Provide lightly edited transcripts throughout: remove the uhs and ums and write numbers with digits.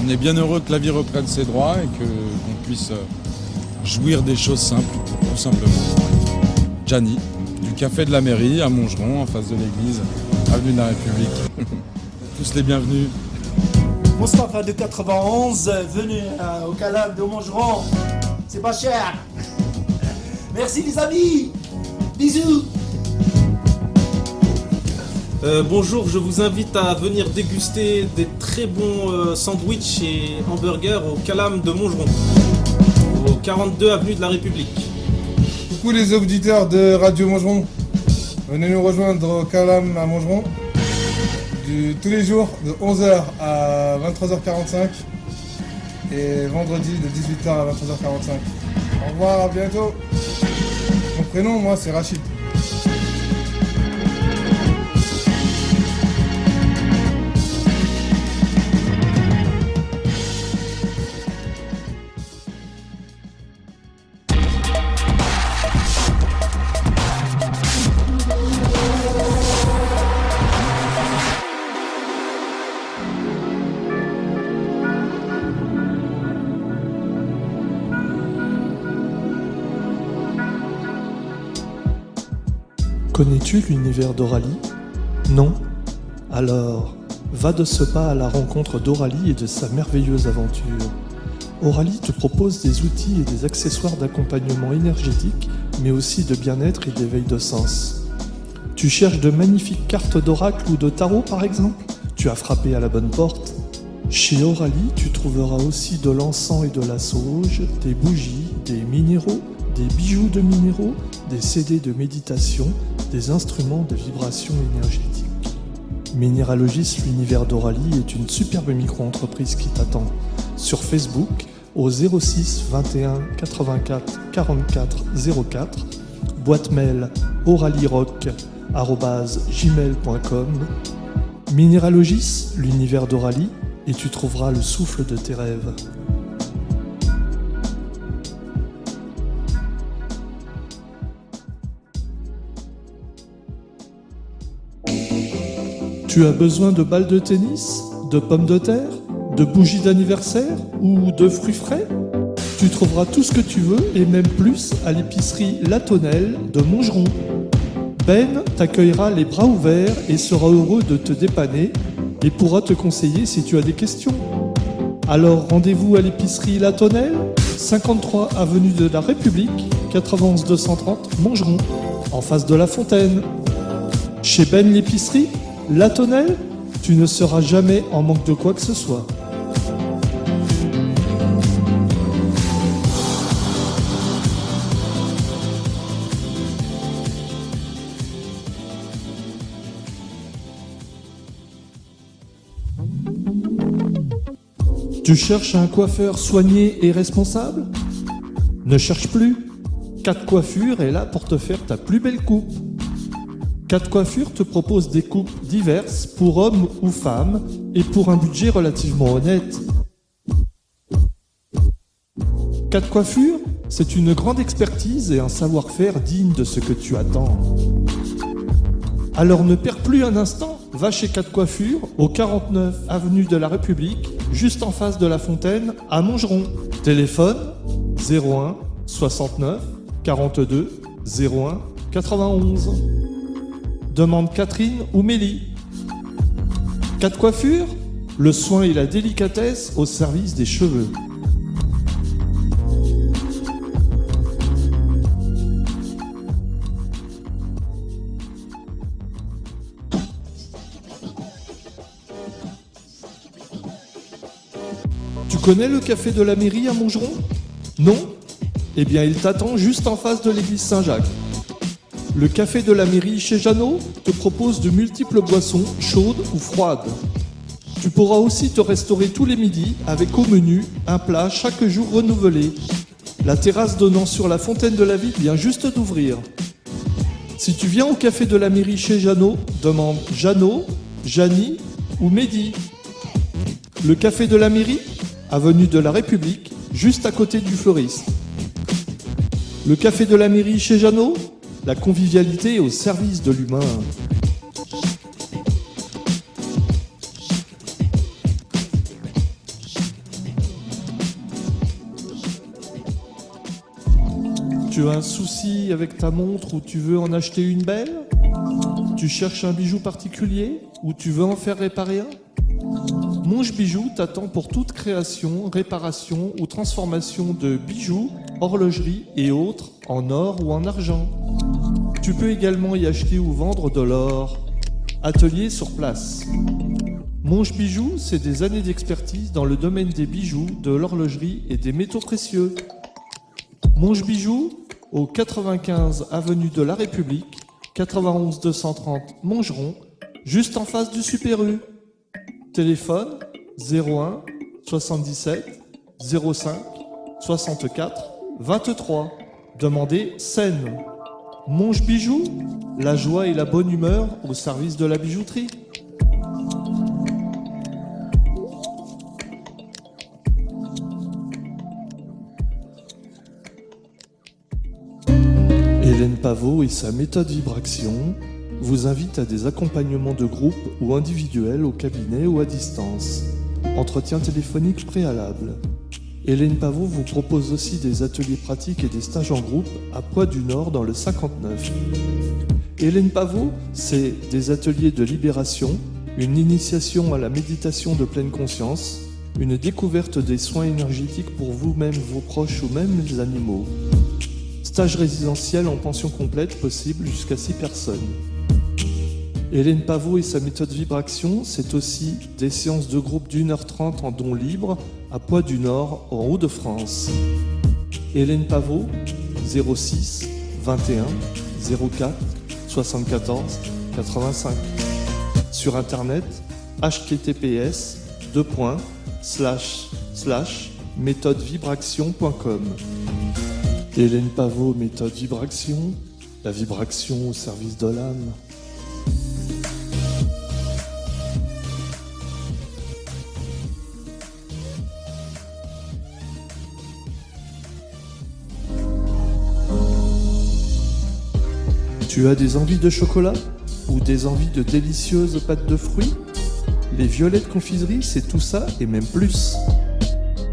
On est bien heureux que la vie reprenne ses droits et qu'on puisse jouir des choses simples, tout simplement. Gianni, du café de la mairie à Montgeron, en face de l'église, avenue de la République. Tous les bienvenus. Moustapha de 91, venu au Calam de Montgeron. C'est pas cher. Merci les amis. Bisous. Bonjour, je vous invite à venir déguster des très bons sandwichs et hamburgers au Calam de Montgeron, au 42 avenue de la République. Coucou les auditeurs de Radio Montgeron, venez nous rejoindre au Calam à Montgeron, tous les jours de 11h à 23h45 et vendredi de 18h à 23h45. Au revoir, à bientôt. Mon prénom, moi, c'est Rachid. Connais-tu l'univers d'Aurélie? Non? Alors, va de ce pas à la rencontre d'Aurélie et de sa merveilleuse aventure. Aurélie te propose des outils et des accessoires d'accompagnement énergétique, mais aussi de bien-être et d'éveil de sens. Tu cherches de magnifiques cartes d'oracle ou de tarot par exemple? Tu as frappé à la bonne porte. Chez Aurélie, tu trouveras aussi de l'encens et de la sauge, des bougies, des minéraux, des bijoux de minéraux, des CD de méditation, des instruments de vibration énergétique. Minéralogis, l'univers d'Aurélie est une superbe micro-entreprise qui t'attend. Sur Facebook, au 06 21 84 44 04, boîte mail auralierock@gmail.com. Minéralogis, l'univers d'Aurélie, et tu trouveras le souffle de tes rêves. Tu as besoin de balles de tennis, de pommes de terre, de bougies d'anniversaire ou de fruits frais? Tu trouveras tout ce que tu veux et même plus à l'épicerie La Tonnelle de Montgeron. Ben t'accueillera les bras ouverts et sera heureux de te dépanner et pourra te conseiller si tu as des questions. Alors rendez-vous à l'épicerie La Tonnelle, 53 avenue de la République, 91 230 Montgeron, en face de la Fontaine. Chez Ben l'épicerie, La Tonnelle, tu ne seras jamais en manque de quoi que ce soit. Tu cherches un coiffeur soigné et responsable? Ne cherche plus. 4 Coiffures est là pour te faire ta plus belle coupe. 4 Coiffures te propose des coupes diverses pour hommes ou femmes et pour un budget relativement honnête. 4 Coiffures, c'est une grande expertise et un savoir-faire digne de ce que tu attends. Alors ne perds plus un instant, va chez 4 Coiffures au 49 avenue de la République, juste en face de la Fontaine à Montgeron. Téléphone 01 69 42 01 91. Demande Catherine ou Mélie. 4 Coiffures, le soin et la délicatesse au service des cheveux. Tu connais le café de la mairie à Montgeron? Non? Eh bien, il t'attend juste en face de l'église Saint-Jacques. Le café de la mairie chez Jeannot te propose de multiples boissons, chaudes ou froides. Tu pourras aussi te restaurer tous les midis avec au menu un plat chaque jour renouvelé. La terrasse donnant sur la fontaine de la ville vient juste d'ouvrir. Si tu viens au café de la mairie chez Jeannot, demande Jeannot, Jani ou Mehdi. Le café de la mairie, avenue de la République, juste à côté du fleuriste. Le café de la mairie chez Jeannot, la convivialité au service de l'humain. Tu as un souci avec ta montre ou tu veux en acheter une belle? Tu cherches un bijou particulier ou tu veux en faire réparer un? Monge Bijoux t'attend pour toute création, réparation ou transformation de bijoux, horlogerie et autres en or ou en argent. Tu peux également y acheter ou vendre de l'or. Atelier sur place. Monge Bijoux, c'est des années d'expertise dans le domaine des bijoux, de l'horlogerie et des métaux précieux. Monge Bijoux, au 95 avenue de la République, 91 230 Montgeron, juste en face du Super U. Téléphone 01 77 05 64 23. Demandez Seine. Monge Bijoux, la joie et la bonne humeur au service de la bijouterie. Hélène Pavot et sa méthode Vibration vous invitent à des accompagnements de groupe ou individuels au cabinet ou à distance. Entretien téléphonique préalable. Hélène Pavot vous propose aussi des ateliers pratiques et des stages en groupe à Poix-du-Nord dans le 59. Hélène Pavot, c'est des ateliers de libération, une initiation à la méditation de pleine conscience, une découverte des soins énergétiques pour vous-même, vos proches ou même les animaux. Stage résidentiel en pension complète possible jusqu'à 6 personnes. Hélène Pavot et sa méthode Vibration, c'est aussi des séances de groupe d'1h30 en don libre à Poix-du-Nord, en Hauts-de-France. Hélène Pavot, 06 21 04 74 85. Sur internet, https://méthodevibraction.com. Hélène Pavot, méthode Vibration, la vibration au service de l'âme. Tu as des envies de chocolat ou des envies de délicieuses pâtes de fruits? Les Violettes Confiseries, c'est tout ça et même plus.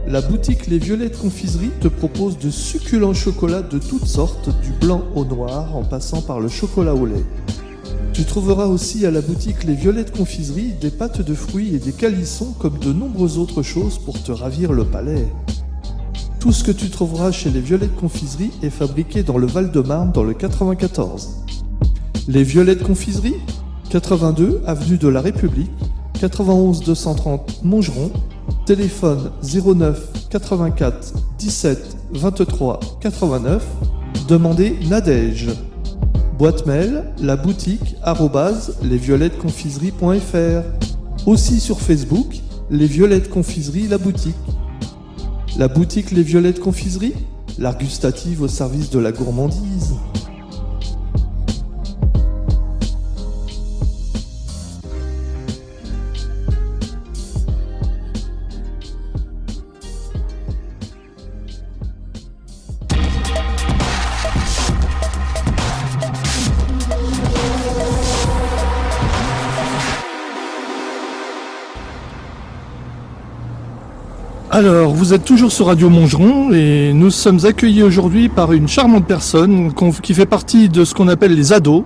La boutique Les Violettes Confiseries te propose de succulents chocolats de toutes sortes, du blanc au noir en passant par le chocolat au lait. Tu trouveras aussi à la boutique Les Violettes Confiseries des pâtes de fruits et des calissons comme de nombreuses autres choses pour te ravir le palais. Tout ce que tu trouveras chez Les Violettes Confiseries est fabriqué dans le Val-de-Marne dans le 94. Les Violettes Confiseries, 82 avenue de la République, 91 230 Montgeron, téléphone 09 84 17 23 89, demandez Nadège. Boîte mail, la boutique @lesviolettesconfiseries.fr. Aussi sur Facebook, Les Violettes Confiseries, la boutique. La boutique Les Violettes Confiseries, l'art gustatif au service de la gourmandise. Alors, vous êtes toujours sur Radio Montgeron et nous sommes accueillis aujourd'hui par une charmante personne qui fait partie de ce qu'on appelle les ados.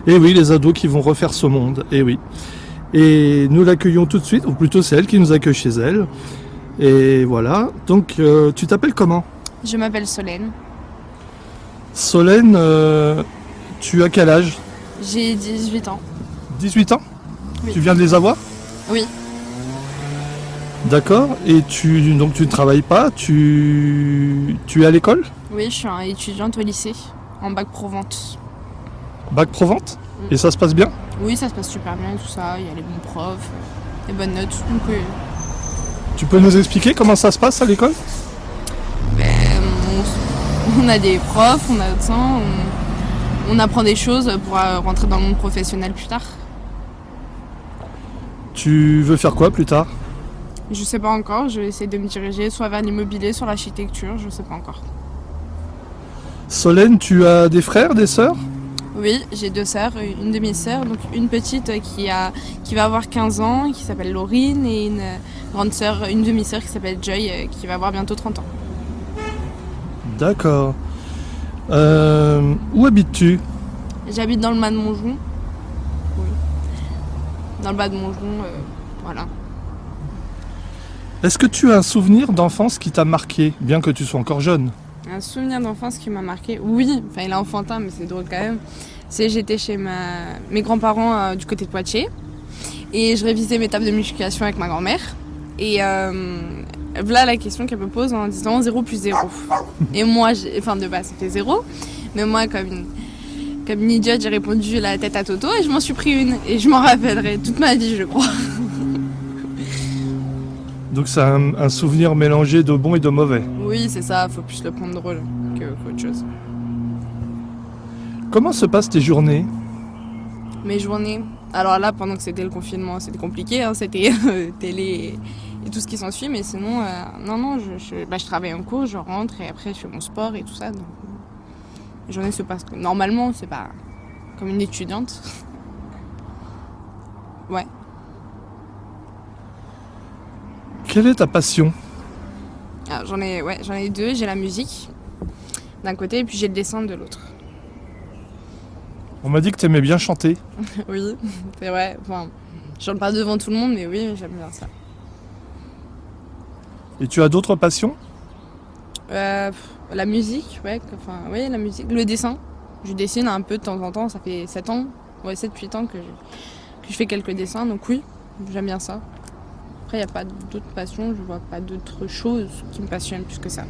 Et oui, les ados qui vont refaire ce monde, et oui. Et nous l'accueillons tout de suite, ou plutôt c'est elle qui nous accueille chez elle. Et voilà, donc tu t'appelles comment? Je m'appelle Solène. Solène, tu as quel âge? J'ai 18 ans. 18 ans? Oui. Tu viens de les avoir? Oui. D'accord, et tu ne travailles pas, tu es à l'école? Oui, je suis étudiante au lycée, en bac pro vente. Bac pro vente? Et ça se passe bien? Oui, ça se passe super bien et tout ça, il y a les bons profs, les bonnes notes, donc oui. Tu peux nous expliquer comment ça se passe à l'école? On a des profs, on a notre sang, on apprend des choses pour rentrer dans le monde professionnel plus tard. Tu veux faire quoi plus tard? Je sais pas encore, je vais essayer de me diriger soit vers l'immobilier, soit l'architecture, je sais pas encore. Solène, tu as des frères, des sœurs? Oui, j'ai 2 sœurs, une demi-sœur, donc une petite qui va avoir 15 ans, qui s'appelle Laurine, et une grande sœur, une demi-sœur qui s'appelle Joy, qui va avoir bientôt 30 ans. D'accord. Où habites-tu? J'habite dans le bas de Montgeron. Oui. Dans le bas de Montgeron, voilà. Est-ce que tu as un souvenir d'enfance qui t'a marqué, bien que tu sois encore jeune? Un souvenir d'enfance qui m'a marqué, oui, enfin il est enfantin mais c'est drôle quand même. C'est j'étais chez mes grands-parents du côté de Poitiers et je révisais mes tables de multiplication avec ma grand-mère. Et voilà la question qu'elle me pose en disant 0 plus 0. Et moi, de base c'était 0, mais moi comme une idiote j'ai répondu la tête à Toto et je m'en suis pris une. Et je m'en rappellerai toute ma vie je crois. Donc c'est un souvenir mélangé de bon et de mauvais. Oui c'est ça, faut plus le prendre drôle qu'autre chose. Comment se passent tes journées? Mes journées. Alors là, pendant que c'était le confinement, c'était compliqué, hein, c'était télé et tout ce qui s'ensuit, mais sinon, non, je travaille en cours, je rentre et après je fais mon sport et tout ça. Donc, les journées se passent normalement, c'est pas comme une étudiante. Ouais. Quelle est ta passion? Alors, j'en ai deux. J'ai la musique d'un côté et puis j'ai le dessin de l'autre. On m'a dit que tu aimais bien chanter. Oui, c'est vrai. Enfin, je chante pas devant tout le monde, mais oui, j'aime bien ça. Et tu as d'autres passions? La musique, oui, la musique. Le dessin. Je dessine un peu de temps en temps, ça fait 7 ans, 7-8 ans que je fais quelques dessins, donc oui, j'aime bien ça. Après, il n'y a pas d'autres passions, je vois pas d'autres choses qui me passionnent plus que ça.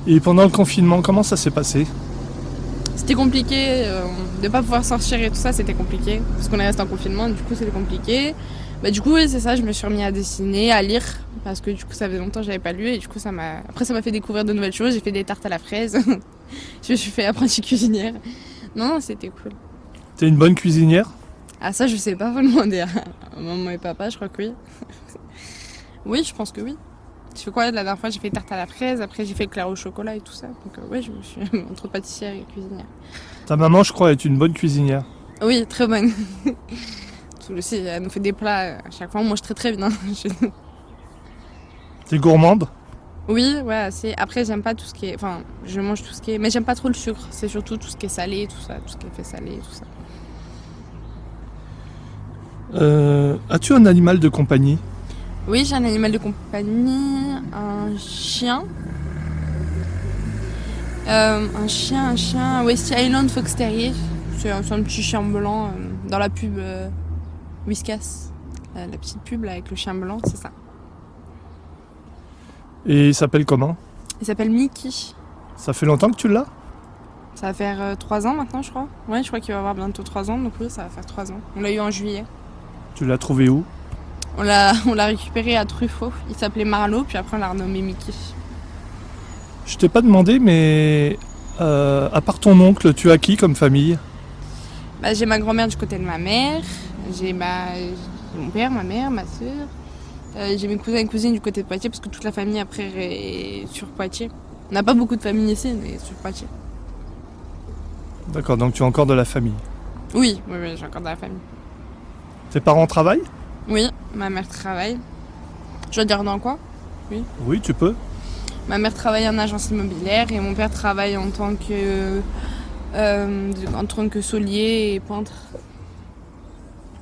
Et pendant le confinement, comment ça s'est passé? C'était compliqué, de pas pouvoir sortir et tout ça, c'était compliqué. Parce qu'on est resté en confinement, du coup, c'était compliqué. Du coup, oui, c'est ça, je me suis remis à dessiner, à lire, parce que du coup, ça faisait longtemps que j'avais pas lu, et du coup, ça m'a fait découvrir de nouvelles choses. J'ai fait des tartes à la fraise, je me suis fait apprentie cuisinière. Non, c'était cool. T'es une bonne cuisinière? Ah, ça, je sais pas, faut le demander à maman et papa, je crois que oui. Oui, je pense que oui. Je fais quoi la dernière fois? J'ai fait tarte à la fraise, après j'ai fait éclair au chocolat et tout ça. Donc ouais, je me suis entre pâtissière et cuisinière. Ta maman, je crois, est une bonne cuisinière. Oui, très bonne. Aussi, elle nous fait des plats à chaque fois. On mange très très bien. T'es gourmande? Oui, ouais, assez. Après, j'aime pas tout ce qui est... Enfin, je mange tout ce qui est... Mais j'aime pas trop le sucre. C'est surtout tout ce qui est salé, tout ça. Tout ce qui est fait salé, tout ça. As-tu un animal de compagnie? Oui, j'ai un animal de compagnie, un chien. Un chien, West Island Fox Terrier. C'est un petit chien blanc dans la pub Whiskas. La petite pub là, avec le chien blanc, c'est ça. Et il s'appelle comment? Il s'appelle Mickey. Ça fait longtemps que tu l'as? Ça va faire 3 ans maintenant, je crois. Ouais, je crois qu'il va avoir bientôt 3 ans, donc oui, ça va faire 3 ans. On l'a eu en juillet. Tu l'as trouvé où? On l'a récupéré à Truffaut. Il s'appelait Marlowe, puis après on l'a renommé Mickey. Je t'ai pas demandé, mais à part ton oncle, tu as qui comme famille? J'ai ma grand-mère du côté de ma mère, j'ai mon père, ma mère, ma soeur. J'ai mes cousins et cousines du côté de Poitiers, parce que toute la famille après est sur Poitiers. On n'a pas beaucoup de famille ici, mais sur Poitiers. D'accord, donc tu as encore de la famille. Oui, j'ai encore de la famille. Tes parents travaillent? Oui, ma mère travaille. Je dois dire dans quoi? Oui. Oui, tu peux. Ma mère travaille en agence immobilière et mon père travaille en tant que saulier et peintre.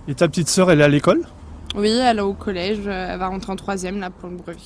Et ta petite sœur, elle est à l'école? Oui, elle est au collège, elle va rentrer en 3e là pour le brevet.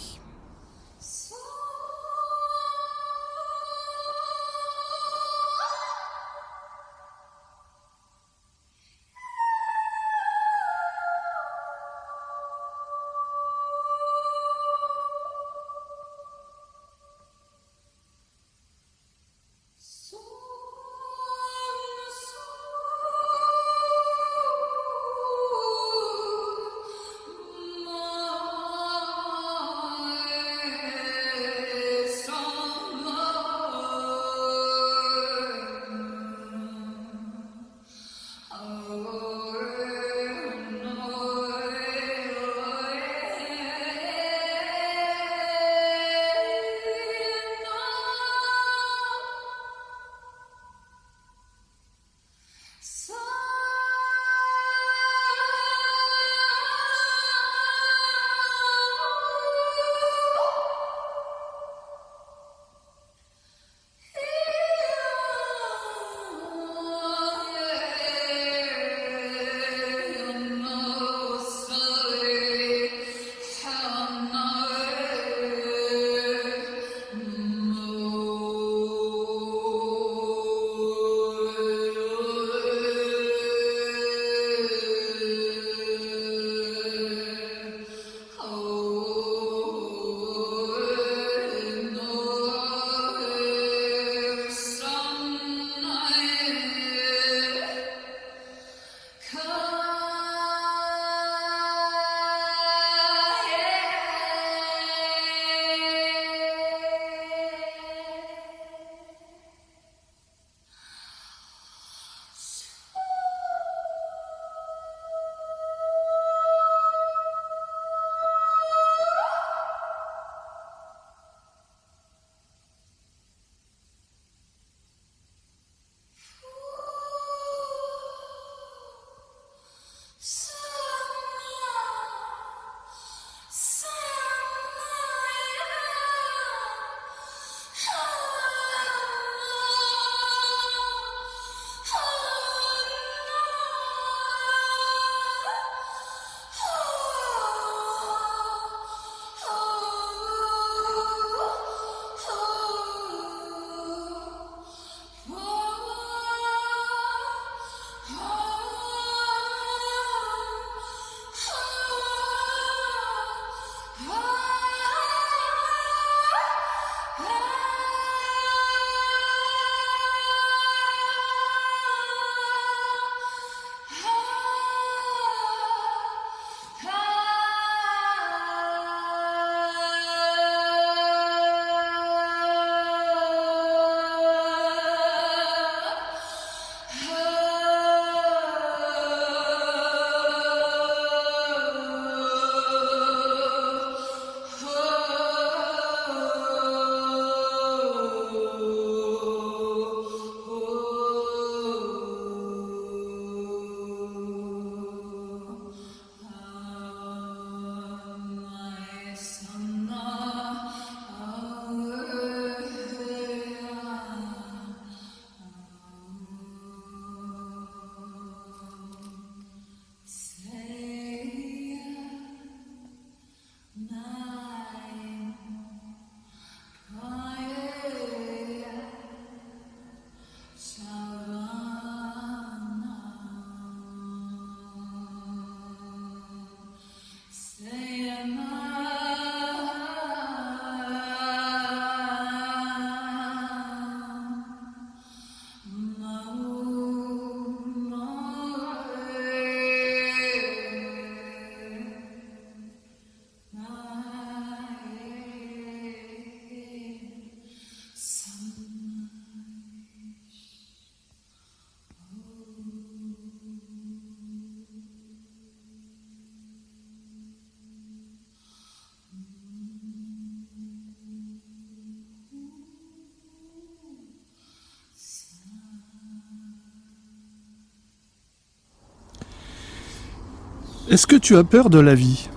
Est-ce que tu as peur de la vie?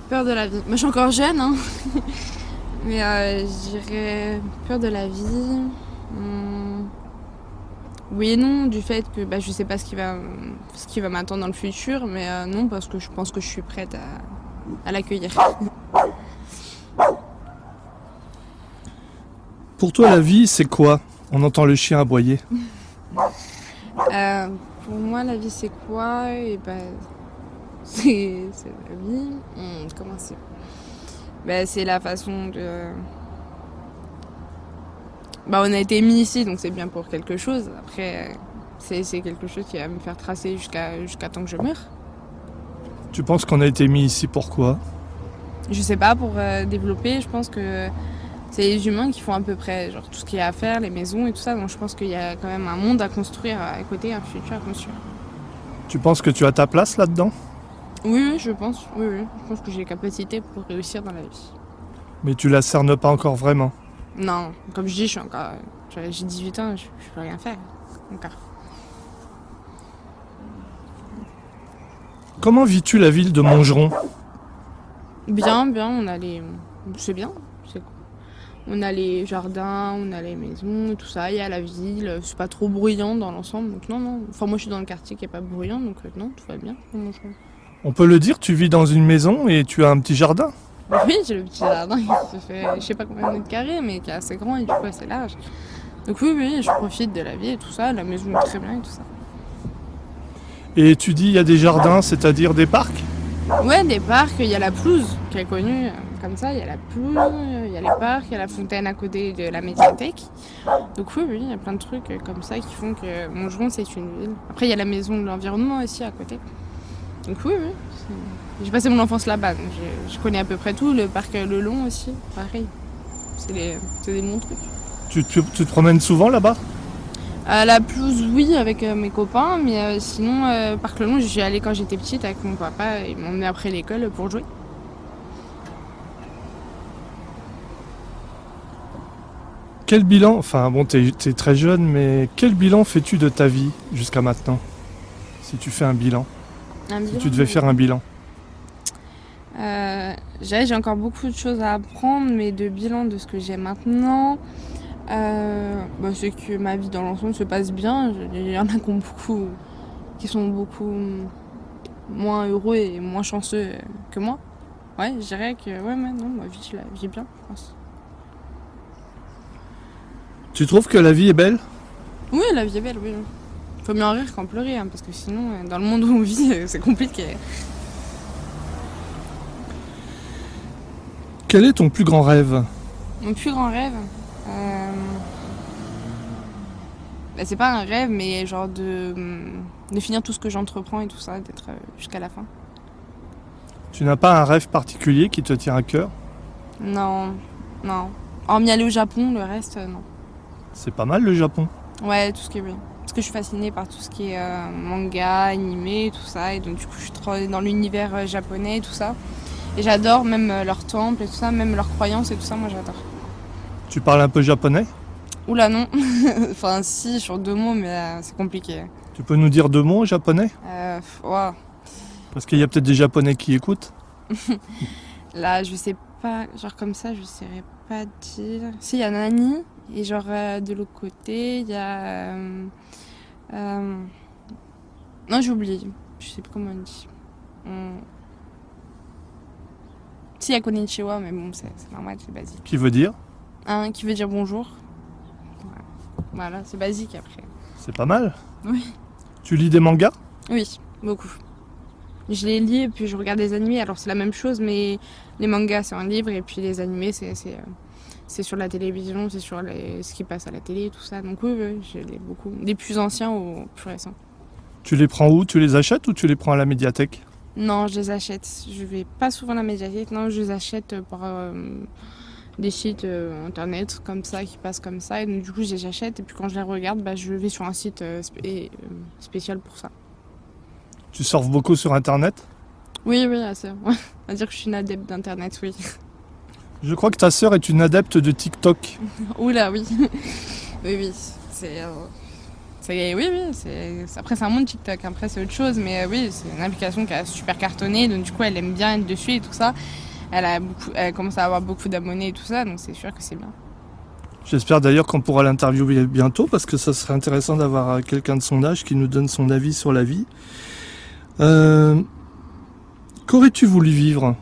Peur de la vie. Moi, je suis encore jeune, hein. Mais je dirais peur de la vie. Oui et non, du fait que je sais pas ce qui va m'attendre dans le futur, mais non, parce que je pense que je suis prête à l'accueillir. Pour toi, la vie, c'est quoi? On entend le chien aboyer. Pour moi, la vie, c'est quoi? Et c'est la vie. Comment c'est? C'est la façon de... on a été mis ici, donc c'est bien pour quelque chose. Après, c'est quelque chose qui va me faire tracer jusqu'à temps que je meure. Tu penses qu'on a été mis ici pourquoi? Je sais pas, pour développer, je pense que c'est les humains qui font à peu près genre, tout ce qu'il y a à faire, les maisons et tout ça. Donc je pense qu'il y a quand même un monde à construire à côté, un futur à construire. Tu penses que tu as ta place là-dedans? Oui, je pense. Oui. Je pense que j'ai les capacités pour réussir dans la vie. Mais tu la cernes pas encore vraiment? Non, comme je dis, j'ai 18 ans, je peux rien faire encore. Comment vis-tu la ville de Montgeron? Bien, c'est bien. On a les jardins, on a les maisons, tout ça, il y a la ville, c'est pas trop bruyant dans l'ensemble, donc non. Enfin, moi je suis dans le quartier qui est pas bruyant, donc non, tout va bien. On peut le dire, tu vis dans une maison et tu as un petit jardin? Oui, j'ai le petit jardin qui se fait, je sais pas combien de mètres carrés, mais qui est assez grand et du coup assez large. Donc oui, je profite de la vie et tout ça, la maison est très bien et tout ça. Et tu dis il y a des jardins, c'est-à-dire des parcs? Ouais, des parcs, il y a la pelouse qui est connue comme ça, il y a la pelouse, il y a les parcs, il y a la fontaine à côté de la médiathèque. Donc oui, il y a plein de trucs comme ça qui font que Montgeron c'est une ville. Après il y a la maison de l'environnement aussi à côté. Donc oui. J'ai passé mon enfance là-bas, donc je connais à peu près tout, le parc Le Long aussi, pareil. C'est des bons trucs. Tu te promènes souvent là-bas? La pelouse, oui, avec mes copains, mais sinon, parc Le Long, j'y suis allée quand j'étais petite avec mon papa, il m'emmenait après l'école pour jouer. Quel bilan, enfin bon, t'es très jeune, mais quel bilan fais-tu de ta vie jusqu'à maintenant? Si tu fais un bilan. Si tu devais faire un bilan. J'ai encore beaucoup de choses à apprendre, mais de bilan de ce que j'ai maintenant, c'est que ma vie dans l'ensemble se passe bien. Il y en a qui sont beaucoup moins heureux et moins chanceux que moi. Ouais, je dirais que ma vie, je la vis bien, je pense. Tu trouves que la vie est belle? Oui, la vie est belle, oui. Faut mieux en rire qu'en pleurer, parce que sinon, dans le monde où on vit, c'est compliqué. Quel est ton plus grand rêve? Mon plus grand rêve, c'est pas un rêve, mais genre de finir tout ce que j'entreprends et tout ça, d'être jusqu'à la fin. Tu n'as pas un rêve particulier qui te tient à cœur? Non. Hormis aller au Japon, le reste, non. C'est pas mal le Japon. Ouais, tout ce qui est bien. Parce que je suis fascinée par tout ce qui est manga, animé, tout ça. Et donc du coup, je suis trop dans l'univers japonais et tout ça. Et j'adore même leurs temples et tout ça, même leurs croyances et tout ça, moi j'adore. Tu parles un peu japonais? Oula non. Enfin si, sur 2 mots, mais c'est compliqué. Tu peux nous dire 2 mots en japonais? Ouais. Parce qu'il y a peut-être des japonais qui écoutent. Là, je sais pas, genre comme ça, je saurais pas dire. Si, il y a Nani, et genre de l'autre côté, il y a... Non, j'ai oublié, je sais plus comment on dit. Si, il y a Konnichiwa, mais bon, c'est normal, c'est basique. Qui veut dire? Qui veut dire bonjour. Voilà, c'est basique après. C'est pas mal. Oui. Tu lis des mangas? Oui, beaucoup. Je les lis et puis je regarde des animés. Alors c'est la même chose, mais les mangas c'est un livre et puis les animés c'est sur la télévision, c'est sur ce qui passe à la télé et tout ça. Donc oui, je lis beaucoup. Des plus anciens aux plus récents. Tu les prends où? Tu les achètes ou tu les prends à la médiathèque? Non, je les achète. Je vais pas souvent à la médiathèque. Non, je les achète par des sites internet comme ça qui passent comme ça. Et donc du coup je les achète et puis quand je les regarde, je vais sur un site spécial pour ça. Tu surfes beaucoup sur internet? Oui, assez. On va dire que je suis une adepte d'internet, oui. Je crois que ta sœur est une adepte de TikTok. Oula, oui. Oui, c'est Oui, après, c'est un monde TikTok. Après, c'est autre chose. Mais oui, c'est une application qui a super cartonné. Donc, du coup, elle aime bien être dessus et tout ça. Elle commence à avoir beaucoup d'abonnés et tout ça. Donc, c'est sûr que c'est bien. J'espère d'ailleurs qu'on pourra l'interviewer bientôt parce que ça serait intéressant d'avoir quelqu'un de son âge qui nous donne son avis sur la vie. Qu'aurais-tu voulu vivre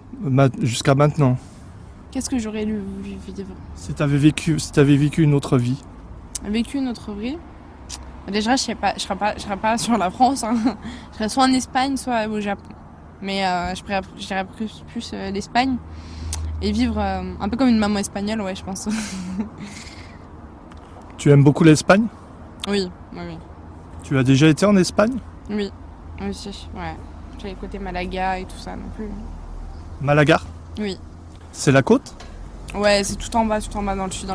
jusqu'à maintenant? Qu'est-ce que j'aurais voulu vivre? Si tu avais vécu une autre vie. Vécu une autre vie? Déjà, je serais pas sur la France. Hein. Je serais soit en Espagne, soit au Japon. Mais je dirais plus l'Espagne. Et vivre un peu comme une maman espagnole, ouais, je pense. Tu aimes beaucoup l'Espagne? Oui. Tu as déjà été en Espagne? Oui, aussi, ouais. J'ai côté Malaga et tout ça non plus. Malaga? Oui. C'est la côte? Ouais, c'est tout en bas dans le sud.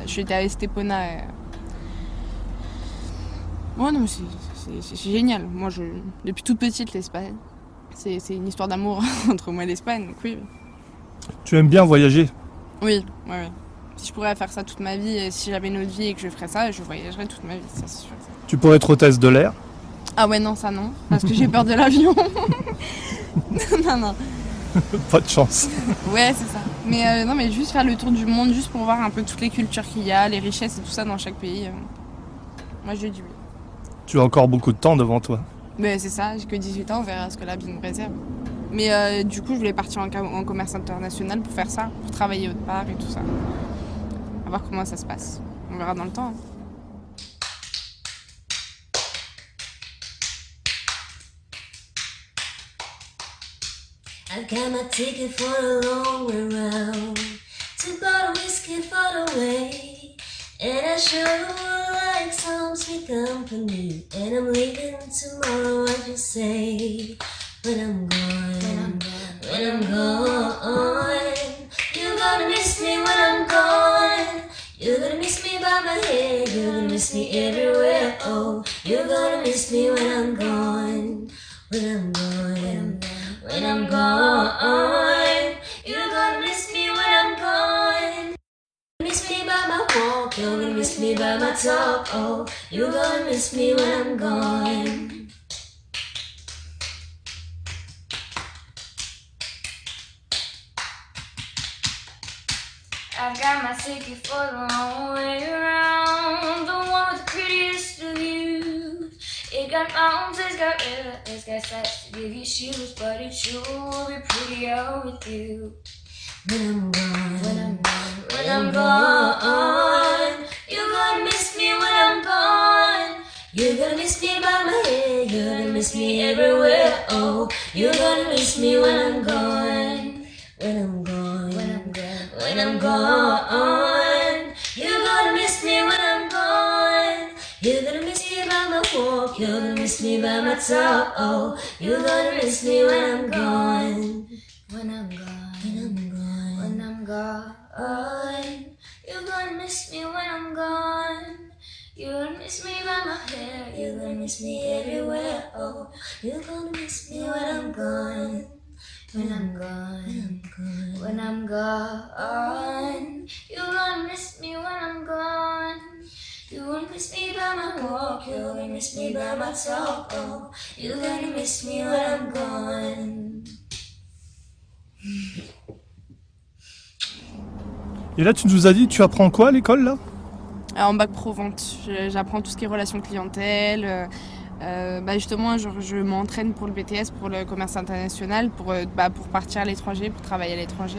Je suis à Estepona. Ouais, non, c'est génial. Moi, depuis toute petite, l'Espagne, c'est une histoire d'amour entre moi et l'Espagne, donc oui. Tu aimes bien voyager? Oui. Si je pourrais faire ça toute ma vie, et si j'avais une autre vie et que je ferais ça, je voyagerais toute ma vie, ça c'est sûr. Tu pourrais être hôtesse de l'air? Ah ouais, non, ça non, parce que j'ai peur de l'avion. Non. Pas de chance. Ouais, c'est ça. Mais non, mais juste faire le tour du monde, juste pour voir un peu toutes les cultures qu'il y a, les richesses et tout ça dans chaque pays. Moi, je dis oui. Tu as encore beaucoup de temps devant toi. Mais c'est ça, j'ai que 18 ans, on verra ce que la vie nous réserve. Mais du coup, je voulais partir en commerce international pour faire ça, pour travailler autre part et tout ça. On va voir comment ça se passe. On verra dans le temps. Hein. I've got my ticket for a long way round, 2 bottle whiskey for the way, and I sure would like some sweet company. And I'm leaving tomorrow, what you say? When I'm gone, you're gonna miss me when I'm gone. You're gonna miss me by my head, you're gonna miss me everywhere. Oh, you're gonna miss me when I'm gone, when I'm gone. When I'm gone, you're gonna miss me when I'm gone. Miss me by my walk, you're gonna miss me by my talk. Oh, you're gonna miss me when I'm gone. I've got my ticket for the long way around, the one with the prettiest of views. It got mountains, it's got rivers, it's got sights to give you shoes, but it sure will be prettier with you. When I'm gone, you're gonna miss me when I'm gone. You're gonna miss me by my head, you're gonna miss me everywhere. Oh, you're gonna miss me when I'm gone. When I'm gone, when I'm gone, you're gonna miss me when I'm gone. You're gonna miss me by my walk, you're gonna miss me by my talk. Oh, you're gonna miss me when I'm gone. When I'm gone, when I'm gone, you're gonna miss me when I'm gone. You're gonna miss me by my hair, you're gonna miss me everywhere. Oh, you're gonna miss me when I'm gone. When I'm gone, when I'm gone, you're gonna miss me when I'm gone. You're gonna miss me by my walk, you're gonna miss me by my talk. Oh, you're gonna miss me when I'm gone. Et là, tu nous as dit, tu apprends quoi à l'école là? En bac pro vente, j'apprends tout ce qui est relations clientèle. Justement, je m'entraîne pour le BTS, pour le commerce international, pour partir à l'étranger, pour travailler à l'étranger.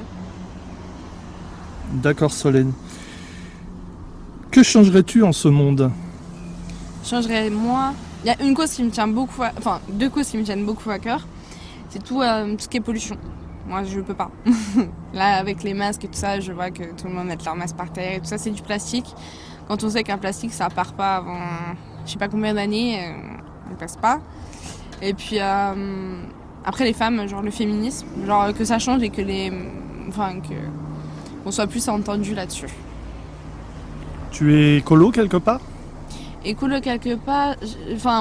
D'accord, Solène. Que changerais-tu en ce monde? Changerais moi. Il y a une cause qui me tient beaucoup, deux causes qui me tiennent beaucoup à cœur. C'est tout ce qui est pollution. Moi, je peux pas. Là, avec les masques et tout ça, je vois que tout le monde met leur masque par terre et tout ça, c'est du plastique. Quand on sait qu'un plastique, ça part pas avant je sais pas combien d'années, on passe pas. Et puis après les femmes, genre le féminisme, genre que ça change et que qu'on soit plus entendu là-dessus. Tu es écolo quelque part? Écolo quelque part,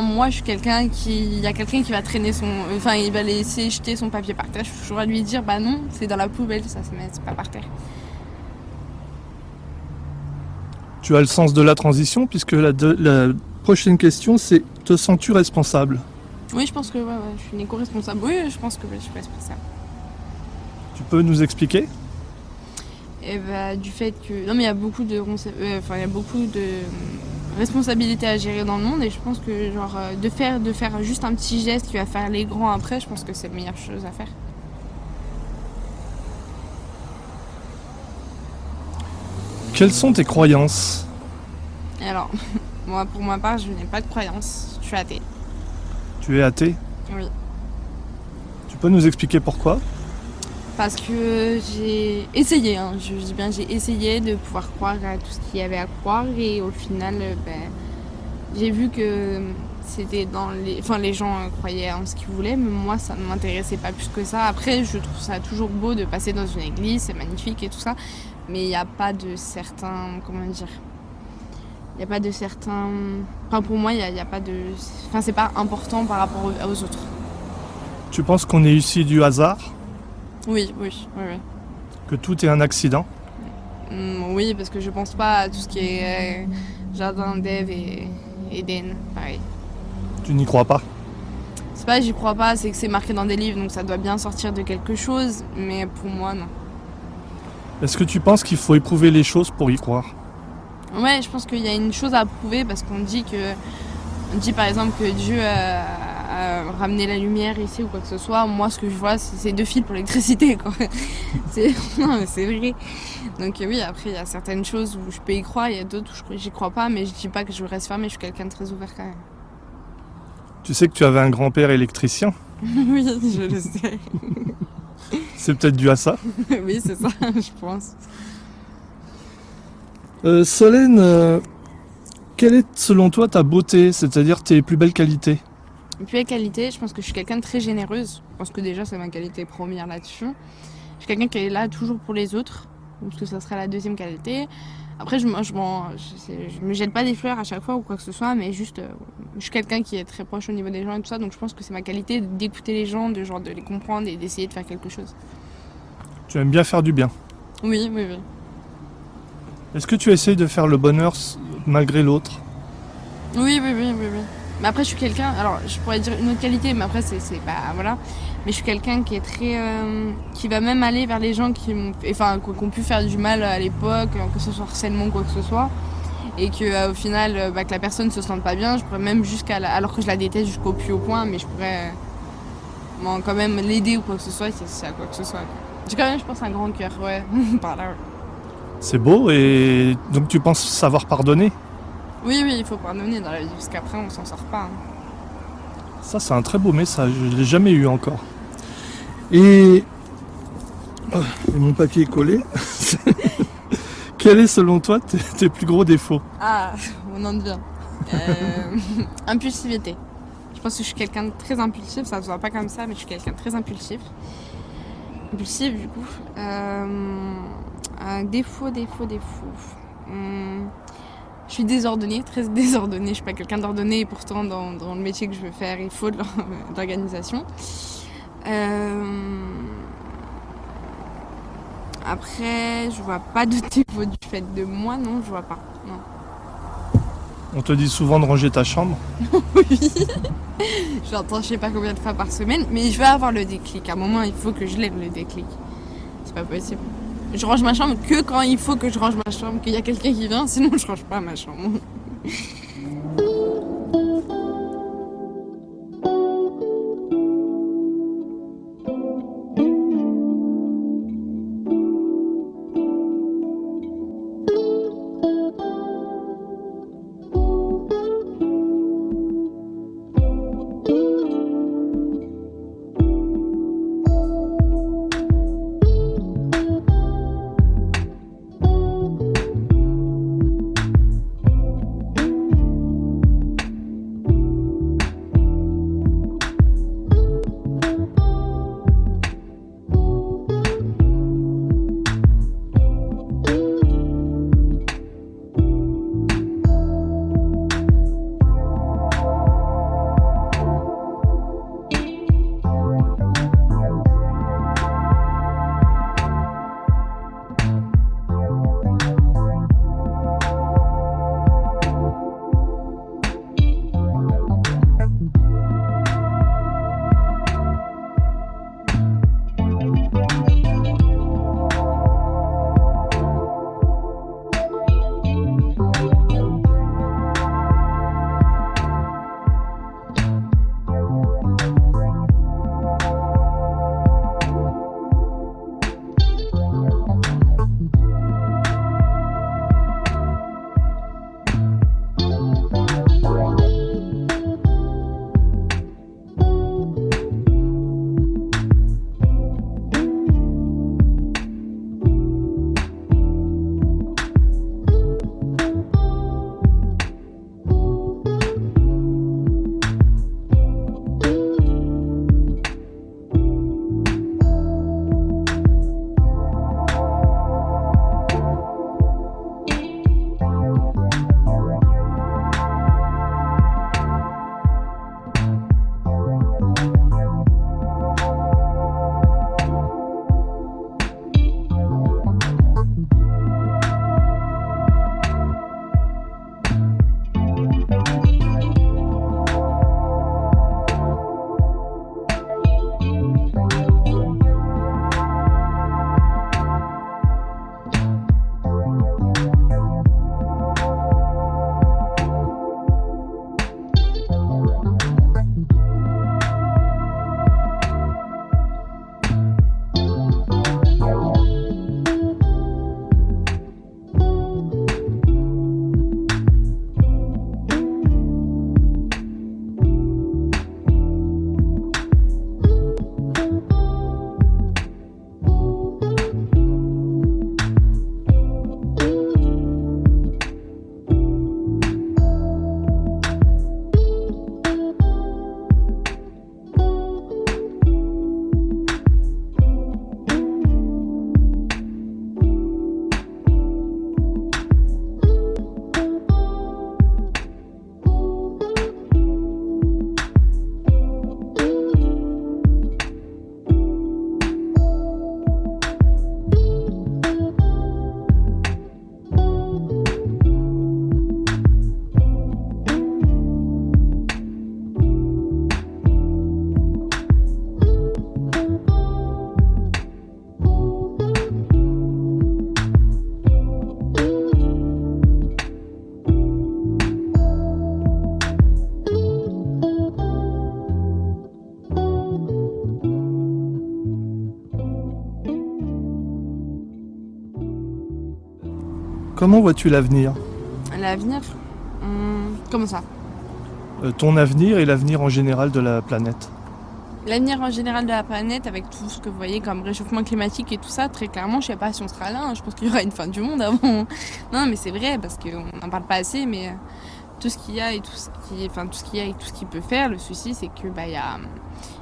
moi je suis quelqu'un il y a quelqu'un qui va traîner il va laisser jeter son papier par terre, je pourrais lui dire bah non, c'est dans la poubelle, ça c'est pas par terre. Tu as le sens de la transition puisque prochaine question, c'est te sens-tu responsable? Oui, je pense que je suis une éco-responsable. Oui, je pense que je suis responsable. Tu peux nous expliquer? Et bah, du fait que. Non, mais il y a beaucoup de responsabilités à gérer dans le monde et je pense que de faire juste un petit geste qui va faire les grands après, je pense que c'est la meilleure chose à faire. Quelles sont tes croyances? Et alors, moi pour ma part, je n'ai pas de croyance. Je suis athée. Tu es athée? Oui. Tu peux nous expliquer pourquoi? Parce que j'ai essayé, je dis bien j'ai essayé de pouvoir croire à tout ce qu'il y avait à croire et au final j'ai vu que c'était les gens croyaient en ce qu'ils voulaient mais moi ça ne m'intéressait pas plus que ça. Après je trouve ça toujours beau de passer dans une église, c'est magnifique et tout ça, mais il n'y a pas de certains, il n'y a pas de certains, pour moi il y a pas de, c'est pas important par rapport aux autres. Tu penses qu'on est issu du hasard? Oui. Que tout est un accident? Oui, parce que je pense pas à tout ce qui est jardin d'Ève et Éden, pareil. Tu n'y crois pas? C'est pas j'y crois pas, c'est que c'est marqué dans des livres, donc ça doit bien sortir de quelque chose, mais pour moi, non. Est-ce que tu penses qu'il faut éprouver les choses pour y croire? Ouais, je pense qu'il y a une chose à prouver, parce qu'on dit par exemple que Dieu a ramené la lumière ici ou quoi que ce soit. Moi, ce que je vois, c'est 2 fils pour l'électricité, quoi. Non, mais c'est vrai. Donc oui, après, il y a certaines choses où je peux y croire, il y a d'autres où j'y crois pas, mais je dis pas que je reste fermée, je suis quelqu'un de très ouvert quand même. Tu sais que tu avais un grand-père électricien? Oui, je le sais. C'est peut-être dû à ça? Oui, c'est ça, je pense. Solène, quelle est selon toi ta beauté, c'est-à-dire tes plus belles qualités? Plus belle qualité, je pense que je suis quelqu'un de très généreuse. Je pense que déjà c'est ma qualité première là-dessus. Je suis quelqu'un qui est là toujours pour les autres, parce que ça serait la deuxième qualité. Après, je me jette pas des fleurs à chaque fois ou quoi que ce soit, mais juste, je suis quelqu'un qui est très proche au niveau des gens et tout ça, donc je pense que c'est ma qualité d'écouter les gens, de les comprendre et d'essayer de faire quelque chose. Tu aimes bien faire du bien? Oui. Est-ce que tu essayes de faire le bonheur malgré l'autre? Oui. Mais après, je suis quelqu'un, alors je pourrais dire une autre qualité, mais après, voilà. Mais je suis quelqu'un qui est très. Qui va même aller vers les gens qui ont pu faire du mal à l'époque, que ce soit harcèlement ou quoi que ce soit. Et que au final, que la personne se sente pas bien, je pourrais même alors que je la déteste jusqu'au plus haut point, mais je pourrais quand même l'aider ou quoi que ce soit, si c'est à quoi que ce soit. J'ai quand même, je pense, un grand cœur, ouais, par là, ouais. C'est beau, et donc tu penses savoir pardonner? Oui, il faut pardonner dans la vie, parce qu'après on s'en sort pas. Ça, c'est un très beau message, je l'ai jamais eu encore. Et mon papier est collé. Quel est selon toi tes plus gros défauts? Ah, on en devient. Impulsivité. Je pense que je suis quelqu'un de très impulsif, ça se voit pas comme ça, mais je suis quelqu'un de très impulsif. Impulsif du coup. Un défaut. Je suis désordonnée, très désordonnée. Je suis pas quelqu'un d'ordonné et pourtant dans le métier que je veux faire, il faut de l'organisation. Après, je vois pas de défaut du fait de moi, non, je vois pas. Non. On te dit souvent de ranger ta chambre? Oui. J'entends je sais pas combien de fois par semaine, mais je vais avoir le déclic. À un moment, il faut que je lève le déclic. C'est pas possible. Je range ma chambre que quand il faut que je range ma chambre, qu'il y a quelqu'un qui vient, sinon je range pas ma chambre. Comment vois-tu l'avenir ? L'avenir comment ça? Ton avenir et l'avenir en général de la planète. L'avenir en général de la planète, avec tout ce que vous voyez comme réchauffement climatique et tout ça, très clairement, je sais pas si on sera là, hein, je pense qu'il y aura une fin du monde avant. Non, mais c'est vrai, parce qu'on n'en parle pas assez, mais tout ce qu'il y a et tout ce qu'il peut faire, le souci, c'est que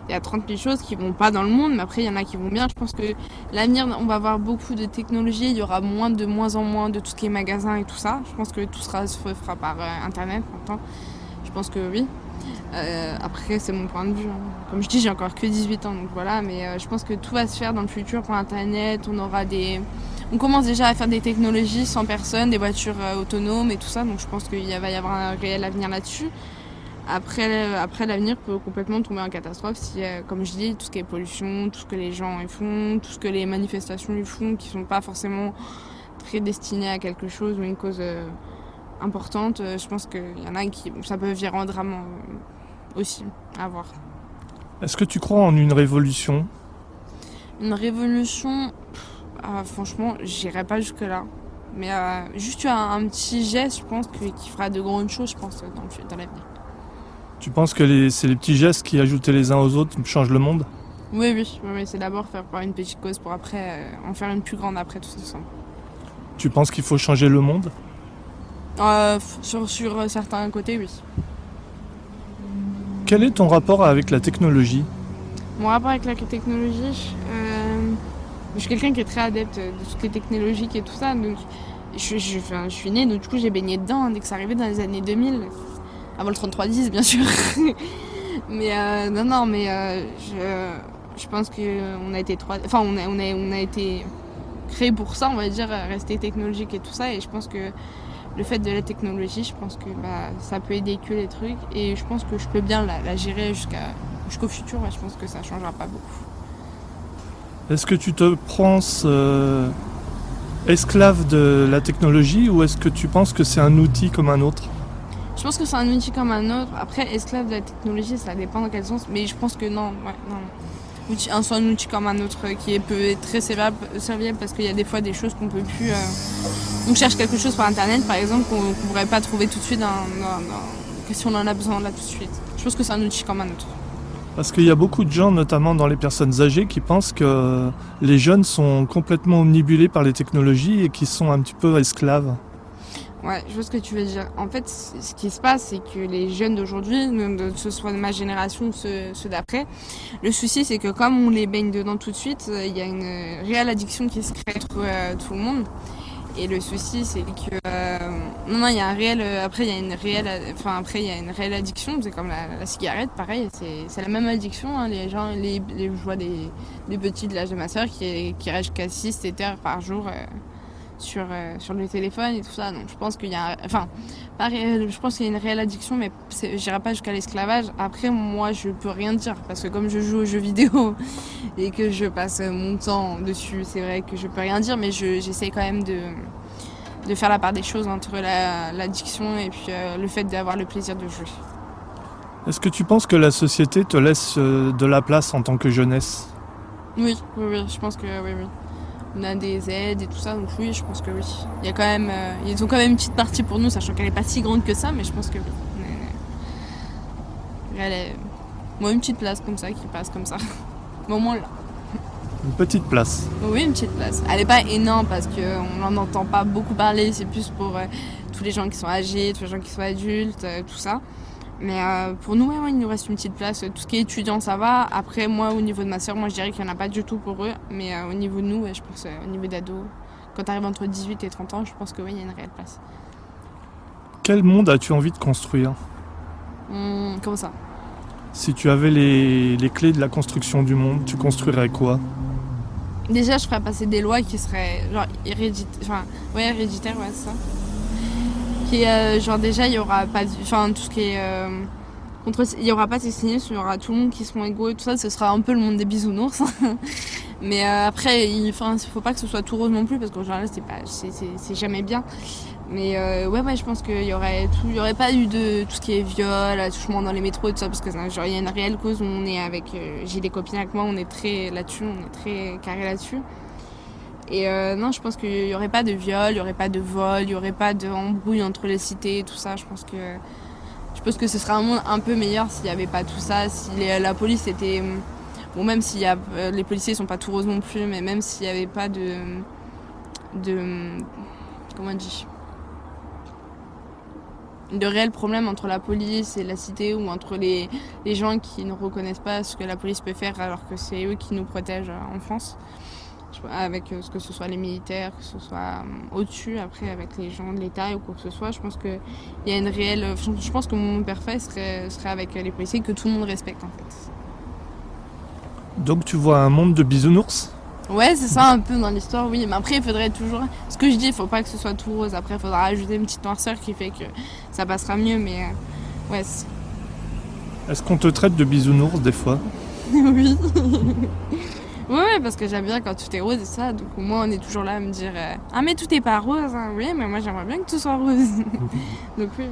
il y a 30 000 choses qui vont pas dans le monde, mais après, il y en a qui vont bien. Je pense que l'avenir, on va avoir beaucoup de technologies, il y aura de moins en moins de tout ce qui est magasins et tout ça. Je pense que tout se fera par Internet maintenant. Je pense que oui. Après, c'est mon point de vue. Hein. Comme je dis, j'ai encore que 18 ans, donc voilà. Mais je pense que tout va se faire dans le futur par Internet. On commence déjà à faire des technologies sans personne, des voitures autonomes et tout ça. Donc je pense qu'il va y avoir un réel avenir là-dessus. Après, l'avenir peut complètement tomber en catastrophe si, comme je dis, tout ce qui est pollution, tout ce que les gens y font, tout ce que les manifestations y font, qui sont pas forcément très destinées à quelque chose ou une cause importante. Je pense qu'il y en a qui ça peut virer en drame aussi, à voir. Est-ce que tu crois en une révolution ? Une révolution, franchement, j'irai pas jusque-là. Mais juste un petit geste, je pense, qui fera de grandes choses, je pense, dans l'avenir. Tu penses que c'est les petits gestes qui, ajoutés les uns aux autres, changent le monde ? Oui, c'est d'abord faire par une petite cause pour après en faire une plus grande après tout ça. Tu penses qu'il faut changer le monde ? Sur certains côtés, oui. Quel est ton rapport avec la technologie ? Mon rapport avec la technologie, je suis quelqu'un qui est très adepte de tout ce qui est technologique et tout ça. Donc, je suis née, donc du coup j'ai baigné dedans dès que ça arrivait dans les années 2000. Avant le 3310, bien sûr. Mais je pense qu'on a été on a été créé pour ça, on va dire, rester technologique et tout ça. Et je pense que le fait de la technologie, je pense que ça peut aider que les trucs. Et je pense que je peux bien la gérer jusqu'au futur. Je pense que ça changera pas beaucoup. Est-ce que tu te penses esclave de la technologie ou est-ce que tu penses que c'est un outil comme un autre ? Je pense que c'est un outil comme un autre. Après, esclave de la technologie, ça dépend dans quel sens. Mais je pense que non. C'est un outil comme un autre qui peut être très serviable parce qu'il y a des fois des choses qu'on peut plus... On cherche quelque chose par Internet, par exemple, qu'on ne pourrait pas trouver tout de suite si on en a besoin là tout de suite. Je pense que c'est un outil comme un autre. Parce qu'il y a beaucoup de gens, notamment dans les personnes âgées, qui pensent que les jeunes sont complètement omnibulés par les technologies et qui sont un petit peu esclaves. Ouais, je vois ce que tu veux dire. En fait, ce qui se passe, c'est que les jeunes d'aujourd'hui, que ce soit de ma génération ou ceux d'après, le souci, c'est que comme on les baigne dedans tout de suite, il y a une réelle addiction qui se crée entre tout le monde. Et le souci, c'est que il y a un réel. Après, il y a une réelle addiction. C'est comme la cigarette, pareil. C'est la même addiction. Hein. Les gens, je vois des petits de l'âge de ma soeur qui restent jusqu'à 6-7 heures par jour. Sur le téléphone et tout ça, donc je pense qu'il y a je pense qu'il y a une réelle addiction, mais j'irai pas jusqu'à l'esclavage. Après, moi je peux rien dire parce que comme je joue aux jeux vidéo et que je passe mon temps dessus, c'est vrai que je peux rien dire, mais j'essaie quand même de faire la part des choses entre l'addiction et puis le fait d'avoir le plaisir de jouer. Est-ce que tu penses que la société te laisse de la place en tant que jeunesse ? Oui, je pense que oui. On a des aides et tout ça, donc oui, je pense que oui. Il y a quand même, ils ont quand même une petite partie pour nous, sachant qu'elle n'est pas si grande que ça, mais je pense que oui. Moi, une petite place comme ça, qui passe comme ça. Au moins là. Une petite place. Oui, une petite place. Elle n'est pas énorme parce qu'on n'en entend pas beaucoup parler, c'est plus pour tous les gens qui sont âgés, tous les gens qui sont adultes, tout ça. Mais pour nous, il nous reste une petite place. Tout ce qui est étudiant, ça va. Après, moi, au niveau de ma soeur, je dirais qu'il n'y en a pas du tout pour eux. Mais au niveau de nous, je pense, au niveau d'ados, quand tu arrives entre 18 et 30 ans, je pense que oui, il y a une réelle place. Quel monde as-tu envie de construire ? Comment ça ? Si tu avais les clés de la construction du monde, tu construirais quoi ? Déjà, je ferais passer des lois qui seraient genre héréditaires, c'est ça. Déjà il y aura pas tout ce qui est il y aura pas de sexisme, il y aura tout le monde qui seront égaux et tout ça, ce sera un peu le monde des bisounours. Mais après il faut pas que ce soit tout rose non plus parce qu'en général c'est jamais bien. Mais je pense qu'il y aurait pas eu de tout ce qui est viol, attouchement dans les métros et tout ça parce que il y a une réelle cause où on est avec j'ai des copines avec moi, on est très là-dessus, on est très carré là-dessus. Et non, je pense qu'il n'y aurait pas de viol, il n'y aurait pas de vol, il n'y aurait pas d'embrouille entre les cités et tout ça. Je pense que ce serait un monde un peu meilleur s'il n'y avait pas tout ça, si la police était... Bon, même si les policiers sont pas tout roses non plus, mais même s'il n'y avait pas de comment on dit, de réels problèmes entre la police et la cité ou entre les gens qui ne reconnaissent pas ce que la police peut faire alors que c'est eux qui nous protègent en France, avec que ce soit les militaires, que ce soit au-dessus après avec les gens de l'État ou quoi que ce soit. Je pense qu'il y a une réelle... Je pense que mon monde parfait serait avec les policiers que tout le monde respecte en fait. Donc tu vois un monde de bisounours? Ouais, c'est ça un peu dans l'histoire, oui. Mais après, il faudrait toujours... Ce que je dis, il faut pas que ce soit tout rose. Après, il faudra ajouter une petite noirceur qui fait que ça passera mieux, mais... ouais. Est-ce qu'on te traite de bisounours des fois? Oui. Ouais, parce que j'aime bien quand tout est rose et ça. Donc au moins, on est toujours là à me dire ah, mais tout est pas rose, hein. Oui, mais moi, j'aimerais bien que tout soit rose. Donc oui.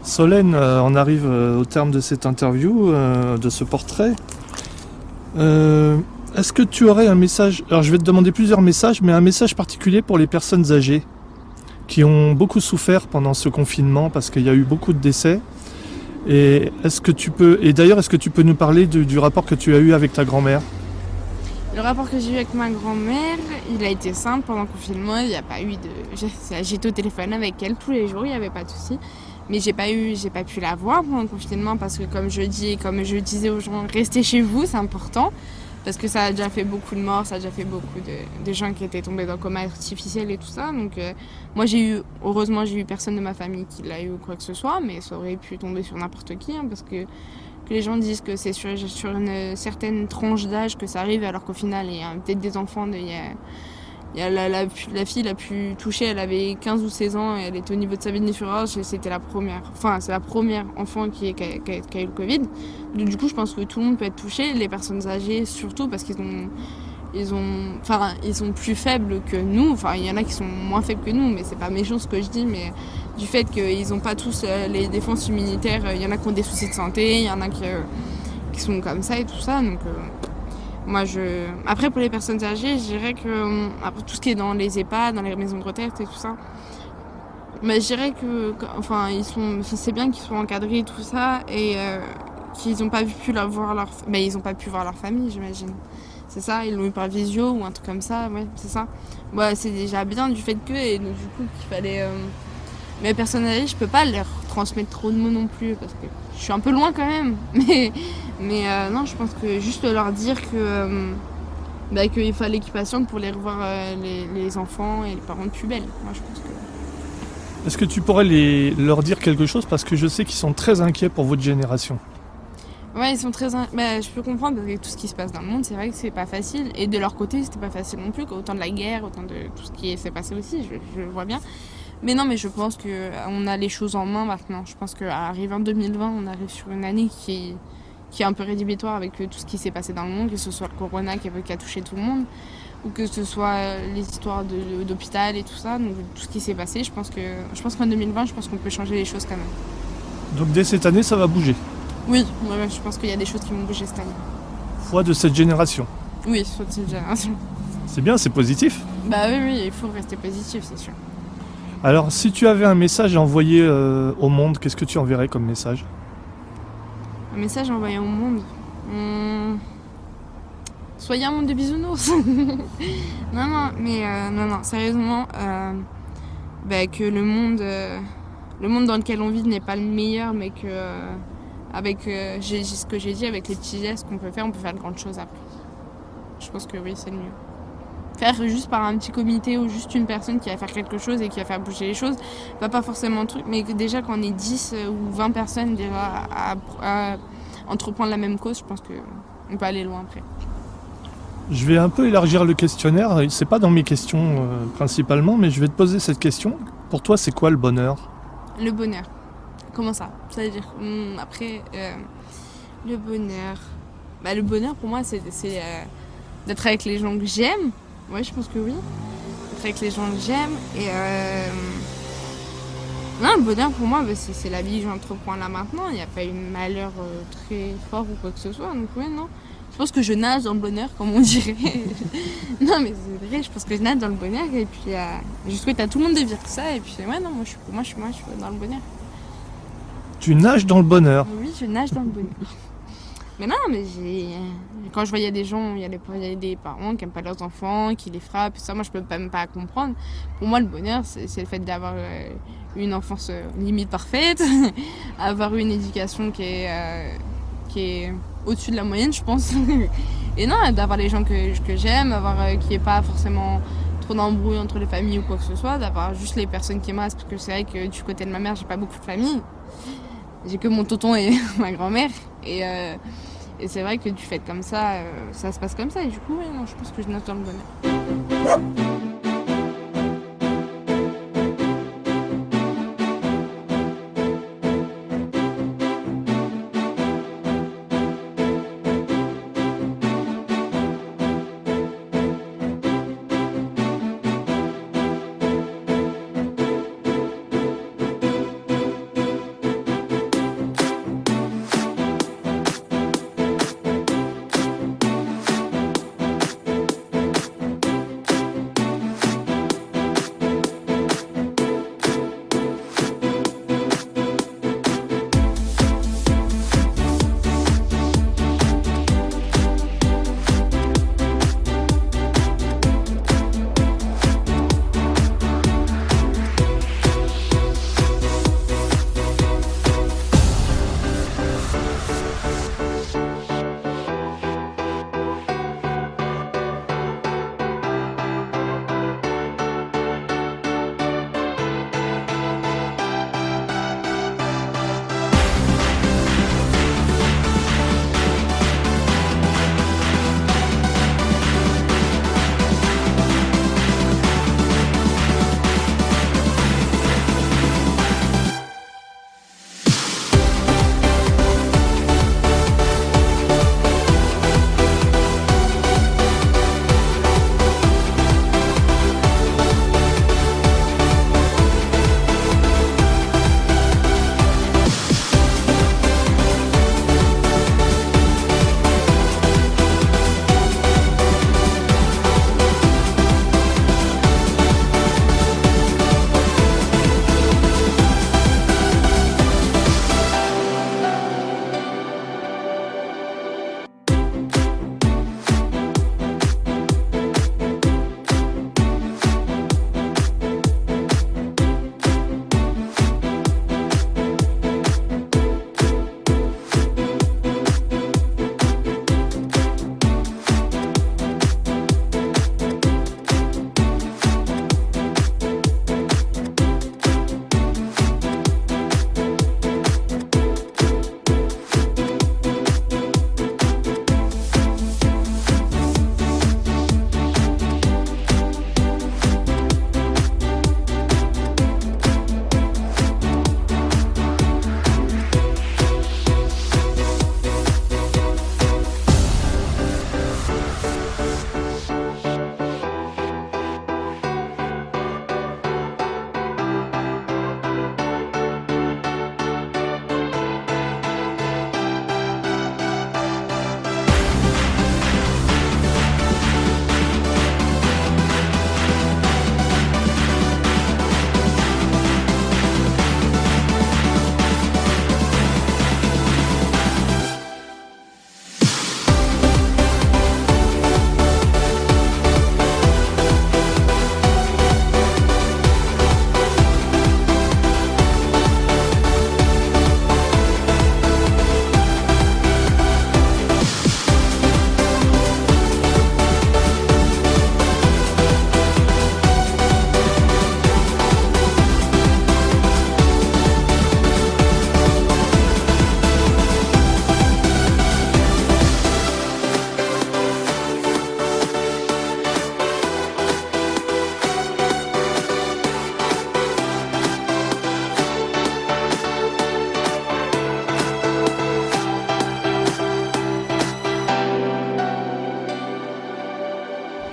Solène, on arrive au terme de cette interview, de ce portrait. Est-ce que tu aurais un message? Alors je vais te demander plusieurs messages, mais un message particulier pour les personnes âgées qui ont beaucoup souffert pendant ce confinement parce qu'il y a eu beaucoup de décès. Et d'ailleurs, est-ce que tu peux nous parler du rapport que tu as eu avec ta grand-mère? Le rapport que j'ai eu avec ma grand-mère, il a été simple pendant le confinement. Il n'y a pas eu de. J'étais au téléphone avec elle tous les jours, il n'y avait pas de souci. Mais j'ai pas pu la voir pendant le confinement parce que comme je disais aux gens, restez chez vous, c'est important. Parce que ça a déjà fait beaucoup de morts, ça a déjà fait beaucoup de gens qui étaient tombés dans le coma artificiel et tout ça. Donc moi heureusement j'ai eu personne de ma famille qui l'a eu ou quoi que ce soit, mais ça aurait pu tomber sur n'importe qui, hein, parce que les gens disent que c'est sur une certaine tranche d'âge que ça arrive, alors qu'au final il y a peut-être des enfants, il y a la fille la plus touchée, elle avait 15 ou 16 ans, et elle était au niveau de Savigny-sur-Orge, et c'est la première enfant qui a eu le Covid. Donc, du coup, je pense que tout le monde peut être touché, les personnes âgées surtout, parce qu'ils sont plus faibles que nous. Enfin, il y en a qui sont moins faibles que nous, mais c'est pas méchant ce que je dis, mais du fait qu'ils n'ont pas tous les défenses immunitaires, il y en a qui ont des soucis de santé, il y en a qui sont comme ça et tout ça, donc... Après, pour les personnes âgées, je dirais que après tout ce qui est dans les EHPAD, dans les maisons de retraite et tout ça, mais je dirais que c'est bien qu'ils soient encadrés et tout ça, et qu'ils n'ont pas pu ils n'ont pas pu voir leur famille, j'imagine. C'est ça, ils l'ont eu par visio ou un truc comme ça, ouais, c'est ça. C'est déjà bien du fait que, et donc, du coup qu'il fallait... Mais les personnes âgées, je peux pas leur transmettre trop de mots non plus, parce que je suis un peu loin quand même. Mais non, je pense que juste leur dire qu'il fallait qu'ils patientent pour les revoir, les enfants et les parents de plus belles. Moi, je pense que... Est-ce que tu pourrais leur dire quelque chose, parce que je sais qu'ils sont très inquiets pour votre génération? Ouais, ils sont très... je peux comprendre, parce que tout ce qui se passe dans le monde, c'est vrai que c'est pas facile. Et de leur côté, c'était pas facile non plus, autant de la guerre, autant de tout ce qui s'est passé aussi, je le vois bien. Mais non, mais je pense qu'on a les choses en main maintenant. Je pense qu'arrivé en 2020, on arrive sur une année qui est un peu rédhibitoire avec tout ce qui s'est passé dans le monde, que ce soit le corona qui a touché tout le monde, ou que ce soit les histoires d'hôpital et tout ça, donc tout ce qui s'est passé. Je pense qu'en 2020, je pense qu'on peut changer les choses quand même. Donc dès cette année, ça va bouger? Oui, je pense qu'il y a des choses qui vont bouger cette année. Foi de cette génération? Oui, soit de cette génération. C'est bien, c'est positif. Oui, il faut rester positif, c'est sûr. Alors, si tu avais un message à envoyer au monde, qu'est-ce que tu enverrais comme message? Un message envoyé au monde. Soyez un monde de bisounours. non, sérieusement, que le monde dans lequel on vit n'est pas le meilleur, mais que avec ce que j'ai dit, avec les petits gestes qu'on peut faire, on peut faire de grandes choses après. Je pense que oui, c'est le mieux. Faire juste par un petit comité ou juste une personne qui va faire quelque chose et qui va faire bouger les choses, pas forcément le truc, mais que déjà quand on est 10 ou 20 personnes déjà à entreprendre la même cause, je pense qu'on peut aller loin après. Je vais un peu élargir le questionnaire, c'est pas dans mes questions principalement, mais je vais te poser cette question. Pour toi, c'est quoi le bonheur? Le bonheur. Comment ça? C'est-à-dire, après, le bonheur... le bonheur pour moi, c'est d'être avec les gens que j'aime. Ouais, je pense que oui. Être avec les gens que j'aime. Et non, le bonheur pour moi, c'est la vie que j'entreprends là maintenant. Il n'y a pas eu de malheur très fort ou quoi que ce soit. Donc ouais, non. Je pense que je nage dans le bonheur, comme on dirait. Non, mais c'est vrai, je pense que je nage dans le bonheur. Et puis, je souhaite à tout le monde de vivre ça. Et puis, ouais, non, moi, je suis dans le bonheur. Tu nages dans le bonheur? Oui, je nage dans le bonheur. Mais non, mais quand je voyais des gens, il y a des parents qui n'aiment pas leurs enfants, qui les frappent, ça, moi je peux même pas comprendre. Pour moi, le bonheur, c'est le fait d'avoir une enfance limite parfaite, avoir une éducation qui est au-dessus de la moyenne, je pense. Et non, d'avoir les gens que j'aime, qu'il n'y ait pas forcément trop d'embrouilles entre les familles ou quoi que ce soit, d'avoir juste les personnes qui m'aiment, parce que c'est vrai que du côté de ma mère, j'ai pas beaucoup de famille. J'ai que mon tonton et ma grand-mère. Et c'est vrai que du fait comme ça, ça se passe comme ça. Et du coup, ouais, non, je pense que je nage dans le bonheur.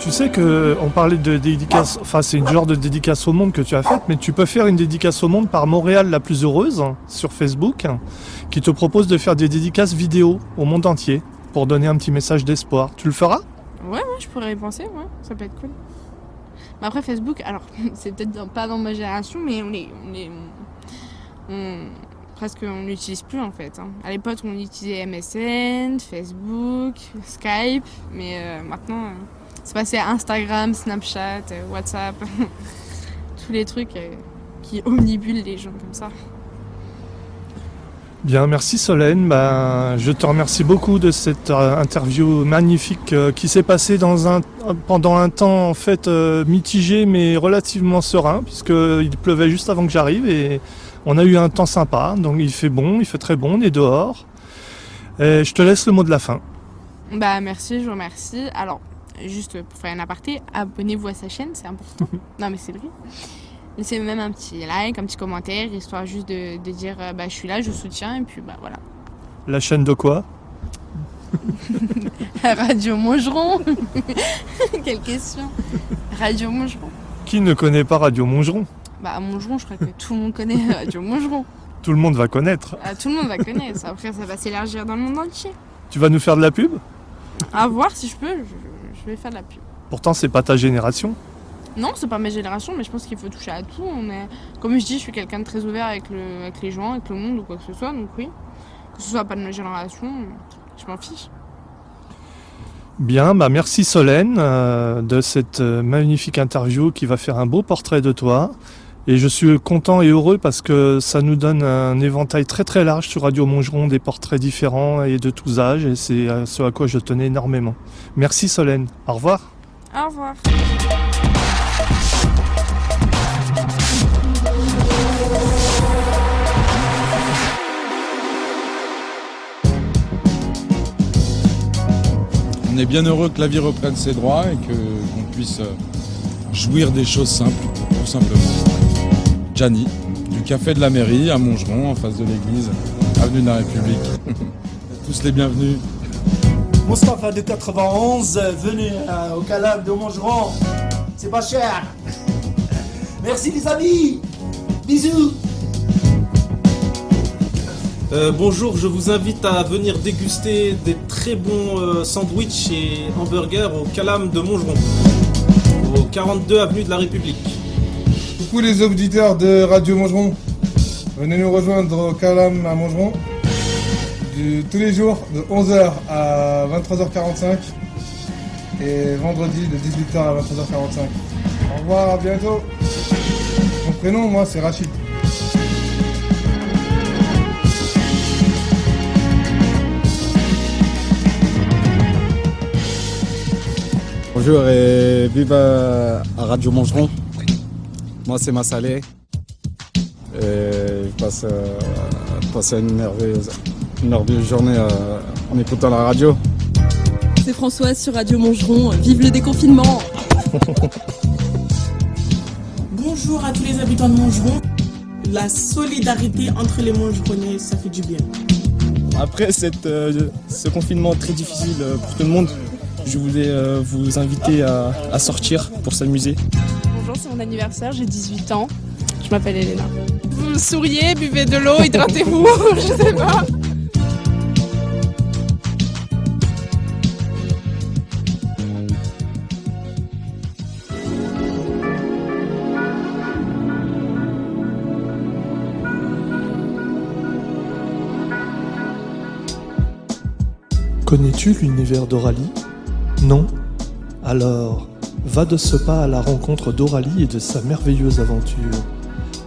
Tu sais qu'on parlait de dédicace, enfin c'est une genre de dédicace au monde que tu as faite, mais tu peux faire une dédicace au monde par Montréal la plus heureuse sur Facebook, qui te propose de faire des dédicaces vidéo au monde entier pour donner un petit message d'espoir. Tu le feras ? Ouais, je pourrais y penser, ouais, ça peut être cool. Mais après Facebook, alors c'est peut-être pas dans ma génération, mais presque on l'utilise plus en fait. À l'époque on utilisait MSN, Facebook, Skype, mais maintenant c'est passé à Instagram, Snapchat, WhatsApp, tous les trucs qui omnibulent les gens comme ça. Bien, merci Solène. Je te remercie beaucoup de cette interview magnifique qui s'est passée pendant un temps en fait mitigé mais relativement serein, puisqu'il pleuvait juste avant que j'arrive et on a eu un temps sympa. Donc il fait bon, il fait très bon, on est dehors. Et je te laisse le mot de la fin. Merci, je vous remercie. Alors, juste pour faire un aparté, abonnez-vous à sa chaîne, c'est important. Non mais c'est vrai. Laissez même un petit like, un petit commentaire, histoire juste de dire je suis là, je soutiens, et puis voilà. La chaîne de quoi ? Radio Montgeron. Quelle question. Radio Montgeron. Qui ne connaît pas Radio Montgeron ? À Montgeron, je crois que tout le monde connaît Radio Montgeron. Tout le monde va connaître. Tout le monde va connaître, après ça va s'élargir dans le monde entier. Tu vas nous faire de la pub ? À voir si je peux, je vais faire de la pub. Pourtant c'est pas ta génération. Non, c'est pas ma génération, mais je pense qu'il faut toucher à tout. Comme je dis, je suis quelqu'un de très ouvert avec les gens, avec le monde ou quoi que ce soit, donc oui. Que ce soit pas de ma génération, je m'en fiche. Bien, merci Solène de cette magnifique interview qui va faire un beau portrait de toi. Et je suis content et heureux parce que ça nous donne un éventail très très large sur Radio Montgeron, des portraits différents et de tous âges, et c'est ce à quoi je tenais énormément. Merci Solène, au revoir. Au revoir. On est bien heureux que la vie reprenne ses droits et qu'on puisse jouir des choses simples, tout simplement. Gianni, du café de la mairie à Montgeron, en face de l'église, avenue de la République. Tous les bienvenus. Mustapha de 91, venu au Calam de Montgeron. C'est pas cher. Merci les amis. Bisous. Bonjour, je vous invite à venir déguster des très bons sandwichs et hamburgers au Calam de Montgeron, au 42 avenue de la République. Coucou les auditeurs de Radio Montgeron, venez nous rejoindre au Calam à Montgeron tous les jours de 11h à 23h45 et vendredi de 18h à 23h45. Au revoir, à bientôt. Mon prénom, moi, c'est Rachid. Bonjour et vive à Radio Montgeron. Moi c'est Massalé. Et je passe une merveilleuse journée en écoutant la radio. C'est Françoise sur Radio Montgeron. Vive le déconfinement. Bonjour à tous les habitants de Montgeron. La solidarité entre les Montgeronnais, ça fait du bien. Après ce confinement très difficile pour tout le monde, je voulais vous inviter à sortir pour s'amuser. Bonjour, c'est mon anniversaire, j'ai 18 ans. Je m'appelle Elena. Vous souriez, buvez de l'eau, hydratez-vous, je sais pas. Connais-tu l'univers d'Aurélie ? Non ? Alors, va de ce pas à la rencontre d'Aurélie et de sa merveilleuse aventure.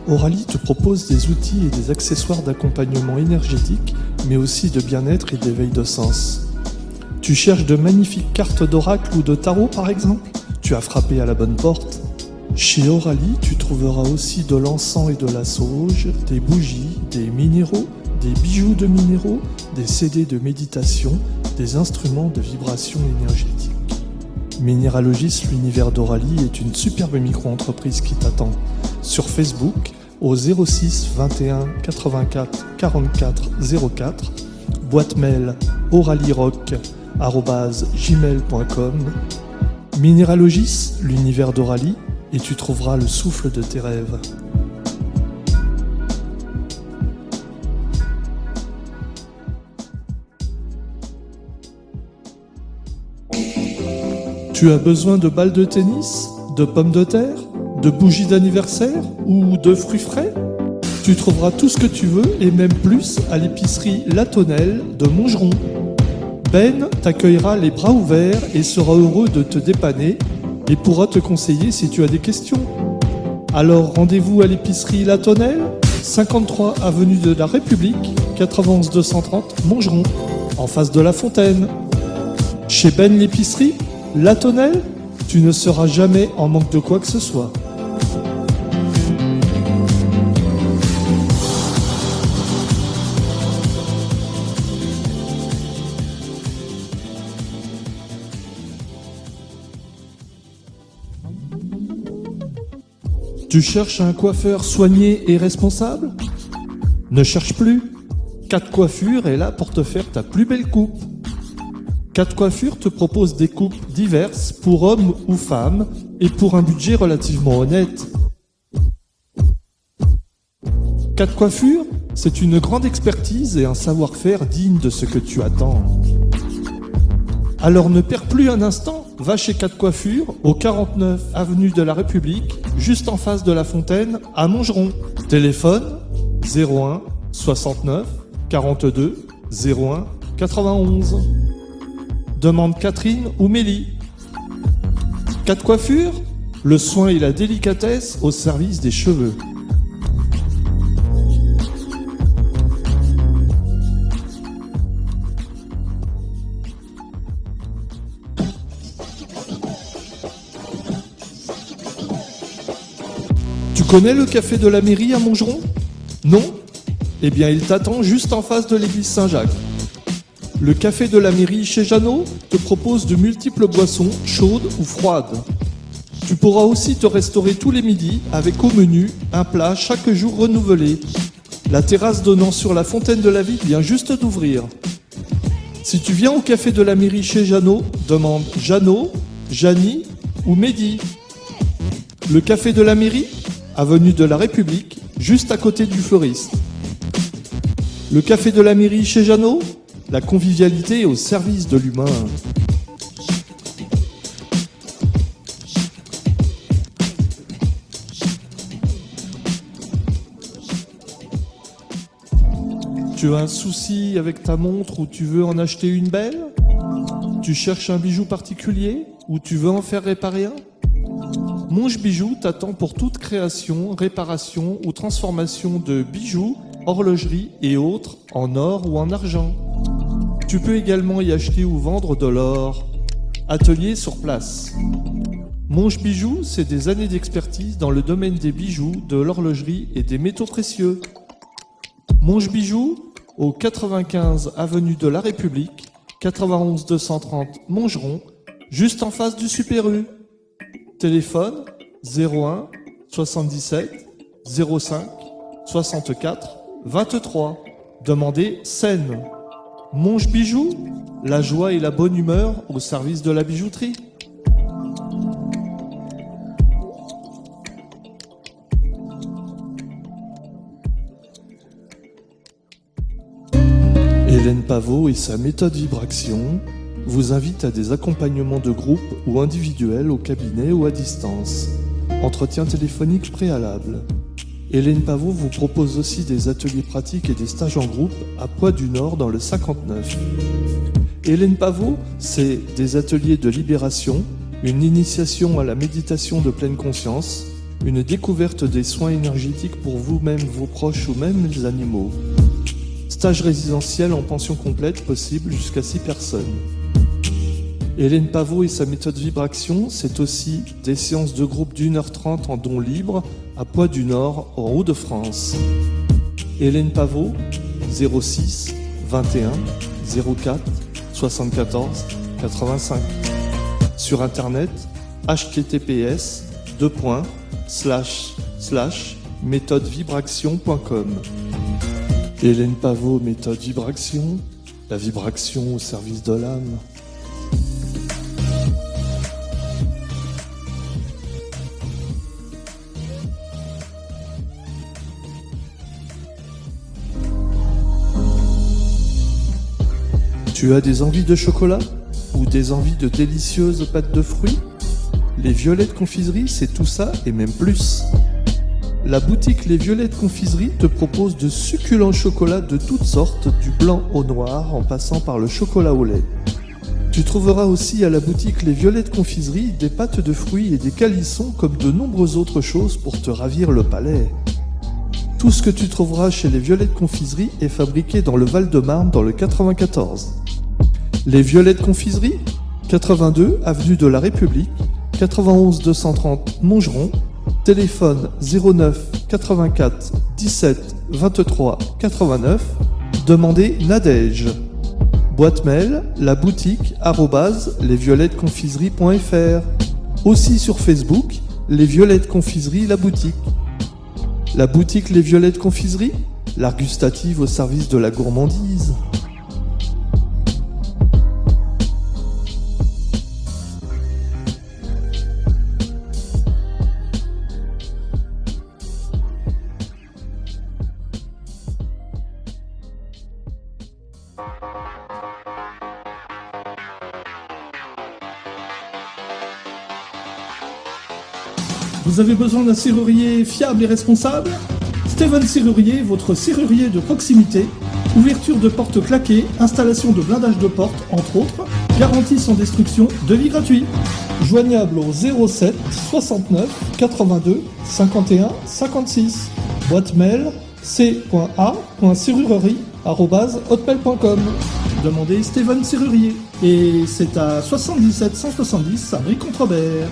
Aurélie te propose des outils et des accessoires d'accompagnement énergétique, mais aussi de bien-être et d'éveil de sens. Tu cherches de magnifiques cartes d'oracle ou de tarot par exemple ? Tu as frappé à la bonne porte. Chez Aurélie, tu trouveras aussi de l'encens et de la sauge, des bougies, des minéraux, des bijoux de minéraux, des CD de méditation, des instruments de vibration énergétique. Minéralogis, l'univers d'Aurélie est une superbe micro-entreprise qui t'attend. Sur Facebook, au 06 21 84 44 04, boîte mail auralierock@gmail.com, Minéralogis, l'univers d'Oralie, et tu trouveras le souffle de tes rêves. Tu as besoin de balles de tennis, de pommes de terre, de bougies d'anniversaire ou de fruits frais? Tu trouveras tout ce que tu veux et même plus à l'épicerie La Tonnelle de Montgeron. Ben t'accueillera les bras ouverts et sera heureux de te dépanner et pourra te conseiller si tu as des questions. Alors rendez-vous à l'épicerie La Tonnelle, 53 avenue de la République, 91 230 Montgeron, en face de la Fontaine. Chez Ben l'épicerie, La Tonnelle, tu ne seras jamais en manque de quoi que ce soit. Tu cherches un coiffeur soigné et responsable? Ne cherche plus. 4 Coiffures est là pour te faire ta plus belle coupe. 4 Coiffures te propose des coupes diverses pour hommes ou femmes et pour un budget relativement honnête. 4 Coiffures, c'est une grande expertise et un savoir-faire digne de ce que tu attends. Alors ne perds plus un instant, va chez 4 Coiffures, au 49 avenue de la République, juste en face de la Fontaine, à Montgeron. Téléphone 01 69 42 01 91. Demande Catherine ou Mélie. 4 Coiffures, le soin et la délicatesse au service des cheveux. Tu connais le café de la mairie à Montgeron? Non? Eh bien, il t'attend juste en face de l'église Saint-Jacques. Le café de la mairie chez Jeannot te propose de multiples boissons, chaudes ou froides. Tu pourras aussi te restaurer tous les midis avec au menu un plat chaque jour renouvelé. La terrasse donnant sur la fontaine de la ville vient juste d'ouvrir. Si tu viens au café de la mairie chez Jeannot, demande Jeannot, Janie ou Mehdi. Le café de la mairie, avenue de la République, juste à côté du fleuriste. Le café de la mairie chez Jeannot, la convivialité au service de l'humain. Tu as un souci avec ta montre ou tu veux en acheter une belle? Tu cherches un bijou particulier ou tu veux en faire réparer un? Monge Bijoux t'attend pour toute création, réparation ou transformation de bijoux, horlogerie et autres en or ou en argent. Tu peux également y acheter ou vendre de l'or. Atelier sur place. Monge Bijoux, c'est des années d'expertise dans le domaine des bijoux, de l'horlogerie et des métaux précieux. Monge Bijoux, au 95 avenue de la République, 91 230 Montgeron, juste en face du Super U. Téléphone 01 77 05 64 23. Demandez Seine. Monge Bijoux, la joie et la bonne humeur au service de la bijouterie. Hélène Pavot et sa méthode Vibration vous invitent à des accompagnements de groupe ou individuels au cabinet ou à distance. Entretien téléphonique préalable. Hélène Pavot vous propose aussi des ateliers pratiques et des stages en groupe à Poix-du-Nord dans le 59. Hélène Pavot, c'est des ateliers de libération, une initiation à la méditation de pleine conscience, une découverte des soins énergétiques pour vous-même, vos proches ou même les animaux. Stage résidentiel en pension complète possible jusqu'à 6 personnes. Hélène Pavot et sa méthode Vibration, c'est aussi des séances de groupe d'1h30 en don libre à Poix-du-Nord, en Hauts-de-France. Hélène Pavot, 06 21 04 74 85. Sur internet, https://méthodevibration.com. Hélène Pavot, méthode Vibration, la vibration au service de l'âme. Tu as des envies de chocolat ou des envies de délicieuses pâtes de fruits? Les Violettes Confiserie, c'est tout ça et même plus. La boutique Les Violettes Confiserie te propose de succulents chocolats de toutes sortes, du blanc au noir en passant par le chocolat au lait. Tu trouveras aussi à la boutique Les Violettes Confiserie des pâtes de fruits et des calissons comme de nombreuses autres choses pour te ravir le palais. Tout ce que tu trouveras chez Les Violettes Confiserie est fabriqué dans le Val-de-Marne dans le 94. Les Violettes Confiserie, 82 avenue de la République, 91 230 Montgeron, téléphone 09 84 17 23 89, demandez Nadège. Boîte mail, la boutique @lesviolettesconfiserie.fr. Aussi sur Facebook, Les Violettes Confiserie, la boutique. La boutique Les Violettes Confiserie, l'art gustatif au service de la gourmandise. Vous avez besoin d'un serrurier fiable et responsable? Steven Serrurier, votre serrurier de proximité. Ouverture de portes claquées, installation de blindage de portes, entre autres. Garantie sans destruction, devis gratuit. Joignable au 07 69 82 51 56. Boîte mail c.a.serrurerie@hotmail.com. Demandez Steven Serrurier. Et c'est à 77 170 Abri-Contrebert.